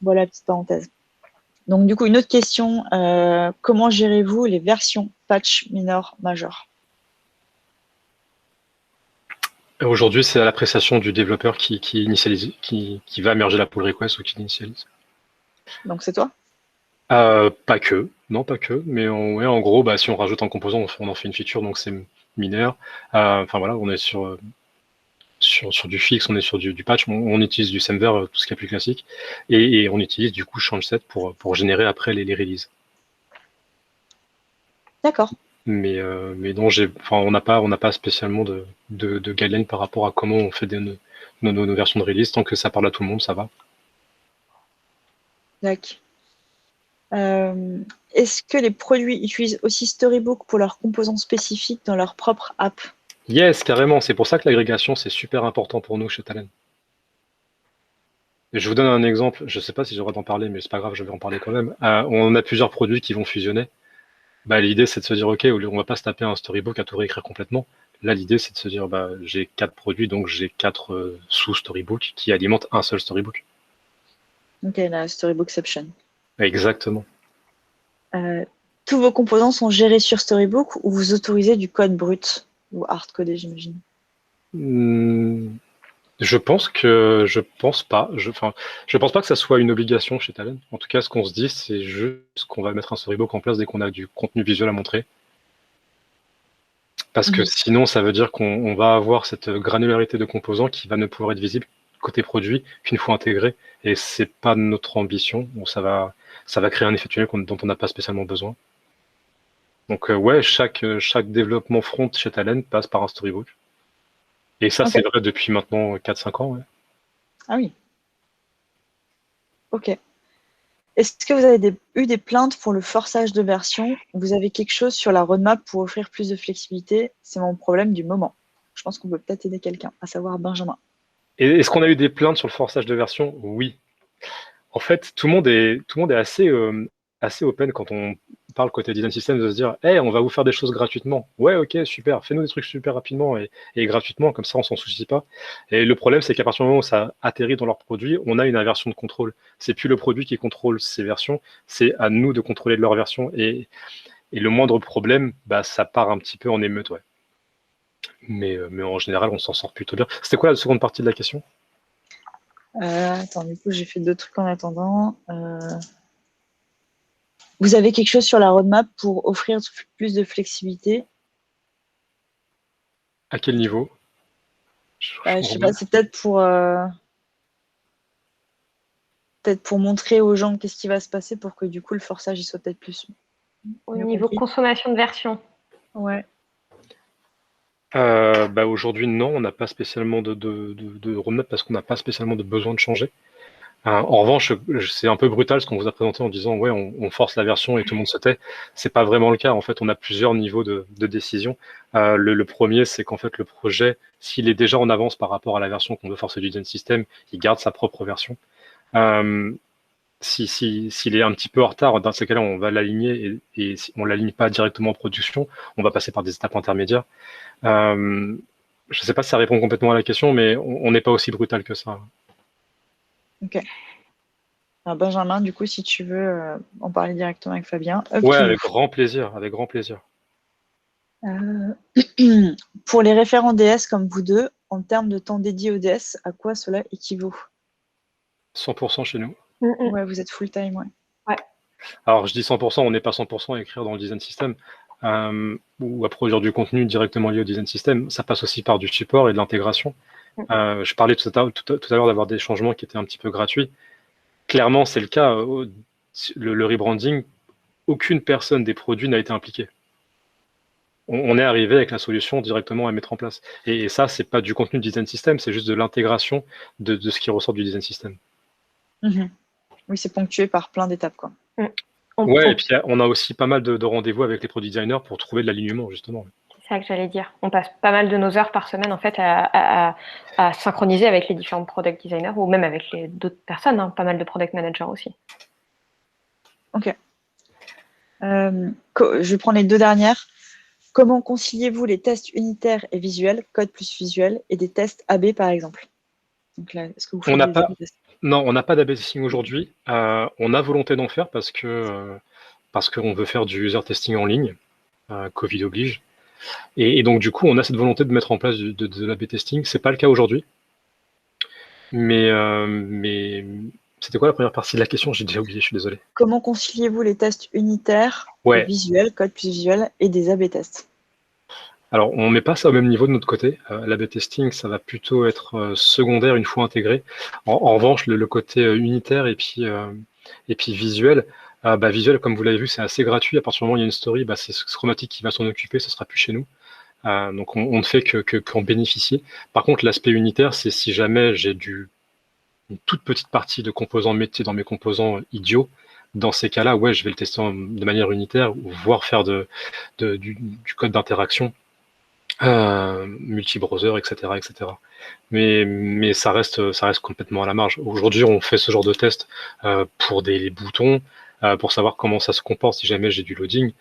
Voilà, petite parenthèse. Donc, du coup, une autre question. Comment gérez-vous les versions patch minor majeur? Aujourd'hui, c'est à l'appréciation du développeur qui initialise, qui va merger la pull request ou qui l'initialise. Donc, c'est toi? Pas que, non, pas que. Mais en gros, si on rajoute un composant, on en fait une feature, donc c'est mineur. Enfin voilà, on est sur du fixe, on est sur du patch, on utilise du Semver, tout ce qui est plus classique, et on utilise du coup ChangeSet pour générer après les releases. D'accord. Mais non, on n'a pas spécialement de guideline par rapport à comment on fait nos versions de release. Tant que ça parle à tout le monde, ça va. D'accord. Est-ce que les produits utilisent aussi Storybook pour leurs composants spécifiques dans leur propre app? Yes, carrément. C'est pour ça que l'agrégation, c'est super important pour nous chez Talend. Je vous donne un exemple. Je ne sais pas si j'ai le droit d'en parler, mais c'est pas grave, je vais en parler quand même. On a plusieurs produits qui vont fusionner. L'idée, c'est de se dire, OK, on va pas se taper un storybook à tout réécrire complètement. Là, l'idée, c'est de se dire, j'ai 4 produits, donc j'ai 4 sous-storybooks qui alimentent un seul storybook. Ok, la Storybookception. Exactement. Tous vos composants sont gérés sur Storybook ou vous autorisez du code brut ou hard-codé, j'imagine? Je pense pas. Je pense pas que ça soit une obligation chez Talend. En tout cas, ce qu'on se dit, c'est juste qu'on va mettre un storybook en place dès qu'on a du contenu visuel à montrer. Parce que sinon, ça veut dire qu'on va avoir cette granularité de composants qui va ne pouvoir être visible côté produit qu'une fois intégré. Et c'est pas notre ambition. Bon, ça va créer un effet tunnel dont on n'a pas spécialement besoin. Donc ouais, chaque développement front chez Talend passe par un storybook. Et ça, c'est vrai depuis maintenant 4-5 ans. Ouais. Ah oui. Ok. Est-ce que vous avez eu des plaintes pour le forçage de version? Vous avez quelque chose sur la roadmap pour offrir plus de flexibilité? C'est mon problème du moment. Je pense qu'on peut peut-être aider quelqu'un, à savoir Benjamin. Et est-ce qu'on a eu des plaintes sur le forçage de version? Oui. En fait, tout le monde est assez open quand on parle côté design system de se dire hey, on va vous faire des choses gratuitement. Ouais, ok, super, fais-nous des trucs super rapidement et gratuitement, comme ça on s'en soucie pas. Et le problème, c'est qu'à partir du moment où ça atterrit dans leur produit, on a une inversion de contrôle. C'est plus le produit qui contrôle ces versions, c'est à nous de contrôler leur version. Et le moindre problème, bah, ça part un petit peu en émeute, ouais. Mais en général, on s'en sort plutôt bien. C'était quoi la seconde partie de la question? Attends, du coup, j'ai fait 2 trucs en attendant. Vous avez quelque chose sur la roadmap pour offrir plus de flexibilité? À quel niveau? Je sais pas, c'est peut-être pour montrer aux gens qu'est-ce qui va se passer pour que du coup le forçage il soit peut-être plus. Au niveau consommation de version. Ouais. Bah aujourd'hui, non, on n'a pas spécialement de roadmap parce qu'on n'a pas spécialement de besoin de changer. En revanche, c'est un peu brutal ce qu'on vous a présenté en disant ouais, on force la version et tout le monde se tait. C'est pas vraiment le cas. En fait, on a plusieurs niveaux de décision. Le premier, c'est qu'en fait, le projet, s'il est déjà en avance par rapport à la version qu'on veut forcer du design system, il garde sa propre version. S'il est un petit peu en retard, dans ces cas-là, on va l'aligner et si on l'aligne pas directement en production, on va passer par des étapes intermédiaires. Je ne sais pas si ça répond complètement à la question, mais on n'est pas aussi brutal que ça. Ok. Alors Benjamin, du coup, si tu veux en parler directement avec Fabien. Ouais, avec grand plaisir, avec grand plaisir. Pour les référents DS comme vous deux, en termes de temps dédié au DS, à quoi cela équivaut? 100% chez nous. Ouais, vous êtes full-time, ouais. Alors, je dis 100%, on n'est pas 100% à écrire dans le design system ou à produire du contenu directement lié au design system. Ça passe aussi par du support et de l'intégration. Je parlais tout à l'heure d'avoir des changements qui étaient un petit peu gratuits. Clairement, c'est le cas. Le rebranding, aucune personne des produits n'a été impliquée. On est arrivé avec la solution directement à mettre en place. Et ça, c'est pas du contenu design system, c'est juste de l'intégration de ce qui ressort du design system. Oui, c'est ponctué par plein d'étapes, quoi. Ouais, et puis on a aussi pas mal de rendez-vous avec les product designers pour trouver de l'alignement, justement. C'est ça que j'allais dire. On passe pas mal de nos heures par semaine, en fait, à synchroniser avec les différents product designers ou même avec d'autres personnes, hein, pas mal de product managers aussi. Ok. Je vais prendre les 2 dernières. Comment conciliez-vous les tests unitaires et visuels, code plus visuel, et des tests AB, par exemple? Donc là, est-ce que vous faites des AB tests? Non, on n'a pas d'AB testing aujourd'hui. On a volonté d'en faire parce qu'on veut faire du user testing en ligne. Covid oblige. Et donc, du coup, on a cette volonté de mettre en place de l'AB testing. C'est pas le cas aujourd'hui. Mais c'était quoi la première partie de la question? J'ai déjà oublié, je suis désolé. Comment conciliez-vous les tests unitaires, et visuels, code plus visuel, et des AB tests? Alors, on ne met pas ça au même niveau de notre côté. L'AB testing, ça va plutôt être secondaire une fois intégré. En revanche, le côté unitaire et puis visuel, visuel, comme vous l'avez vu, c'est assez gratuit. À partir du moment où il y a une story, c'est Chromatic qui va s'en occuper, ce sera plus chez nous. Donc, on ne fait qu'en bénéficier. Par contre, l'aspect unitaire, c'est si jamais j'ai une toute petite partie de composants métiers dans mes composants idiots. Dans ces cas-là, ouais, je vais le tester de manière unitaire, voire faire du code d'interaction. Multi-browser, etc., etc. Mais ça reste complètement à la marge. Aujourd'hui, on fait ce genre de test pour les boutons, pour savoir comment ça se comporte si jamais j'ai du loading,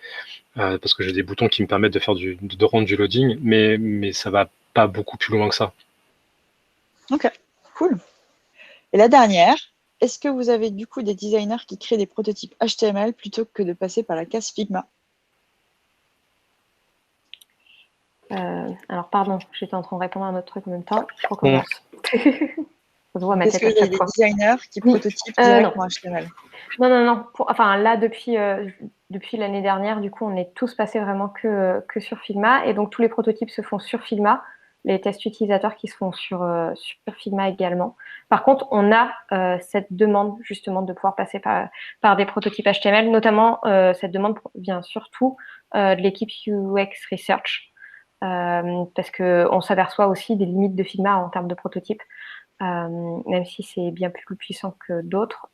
parce que j'ai des boutons qui me permettent de rendre du loading, mais ça va pas beaucoup plus loin que ça. Ok, cool. Et la dernière, est-ce que vous avez du coup des designers qui créent des prototypes HTML plutôt que de passer par la case Figma? Alors, pardon, j'étais en train de répondre à un autre truc en même temps. Je recommence. On voit ma Est-ce tête qu'il à y a chaque des fois. designers qui Oui. prototypent direct Non. en HTML? Non. Enfin, là, depuis l'année dernière, du coup, on est tous passés vraiment que sur Figma. Et donc, tous les prototypes se font sur Figma. Les tests utilisateurs qui se font sur Figma également. Par contre, on a cette demande, justement, de pouvoir passer par des prototypes HTML. Notamment, cette demande vient surtout de l'équipe UX Research. Parce qu'on s'aperçoit aussi des limites de Figma en termes de prototypes. Même si c'est bien plus puissant que d'autres,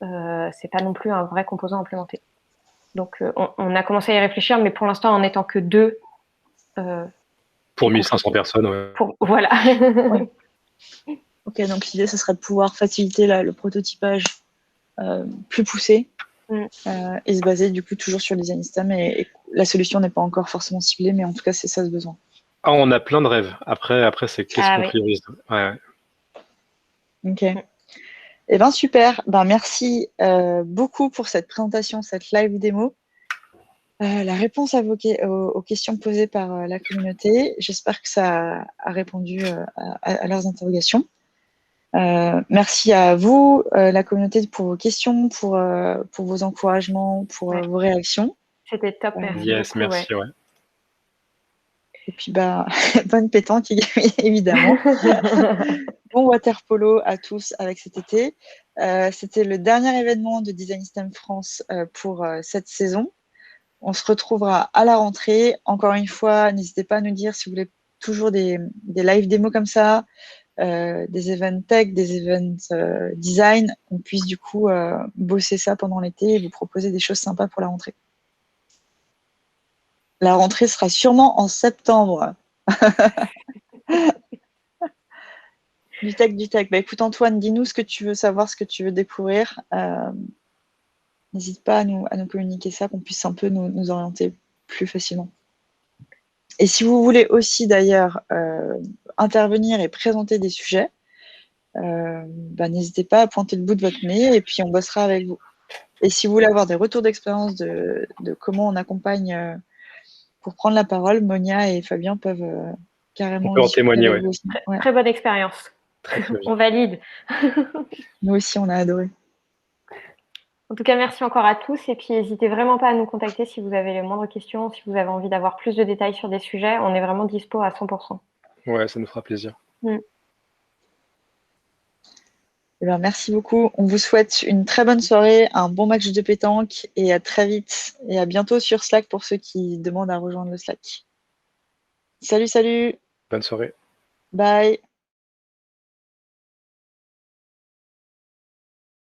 c'est pas non plus un vrai composant implémenté. Donc, on a commencé à y réfléchir, mais pour l'instant, en n'étant que 2. Pour 1500 personnes, ouais. Voilà. Oui. Ok, donc l'idée, ce serait de pouvoir faciliter le prototypage plus poussé et se baser du coup toujours sur le design system. Et la solution n'est pas encore forcément ciblée, mais en tout cas, c'est ça ce besoin. Ah, on a plein de rêves. Après c'est qu'est-ce qu'on oui. priorise. Ouais. Ok. Eh bien, super. merci beaucoup pour cette présentation, cette live démo. La réponse aux questions posées par la communauté. J'espère que ça a répondu à leurs interrogations. Merci à vous, la communauté, pour vos questions, pour vos encouragements, pour vos réactions. C'était top, merci Yes, beaucoup. merci, ouais. Et puis, bonne pétanque, évidemment. Bon water polo à tous avec cet été. C'était le dernier événement de Design System France pour cette saison. On se retrouvera à la rentrée. Encore une fois, n'hésitez pas à nous dire si vous voulez toujours des live démos comme ça, des events tech, des events design, qu'on puisse du coup bosser ça pendant l'été et vous proposer des choses sympas pour la rentrée. La rentrée sera sûrement en septembre. Du tech. Écoute Antoine, dis-nous ce que tu veux savoir, ce que tu veux découvrir. N'hésite pas à nous communiquer ça, qu'on puisse un peu nous orienter plus facilement. Et si vous voulez aussi d'ailleurs intervenir et présenter des sujets, n'hésitez pas à pointer le bout de votre nez et puis on bossera avec vous. Et si vous voulez avoir des retours d'expérience de comment on accompagne pour prendre la parole, Monia et Fabien peuvent carrément on peut en témoigner, ouais. Très bonne expérience. Très bien. On valide. Nous aussi, on a adoré. En tout cas, merci encore à tous. Et puis, n'hésitez vraiment pas à nous contacter si vous avez les moindres questions, si vous avez envie d'avoir plus de détails sur des sujets. On est vraiment dispo à 100%. Ouais, ça nous fera plaisir. Merci beaucoup. On vous souhaite une très bonne soirée, un bon match de pétanque et à très vite. Et à bientôt sur Slack pour ceux qui demandent à rejoindre le Slack. Salut. Bonne soirée. Bye.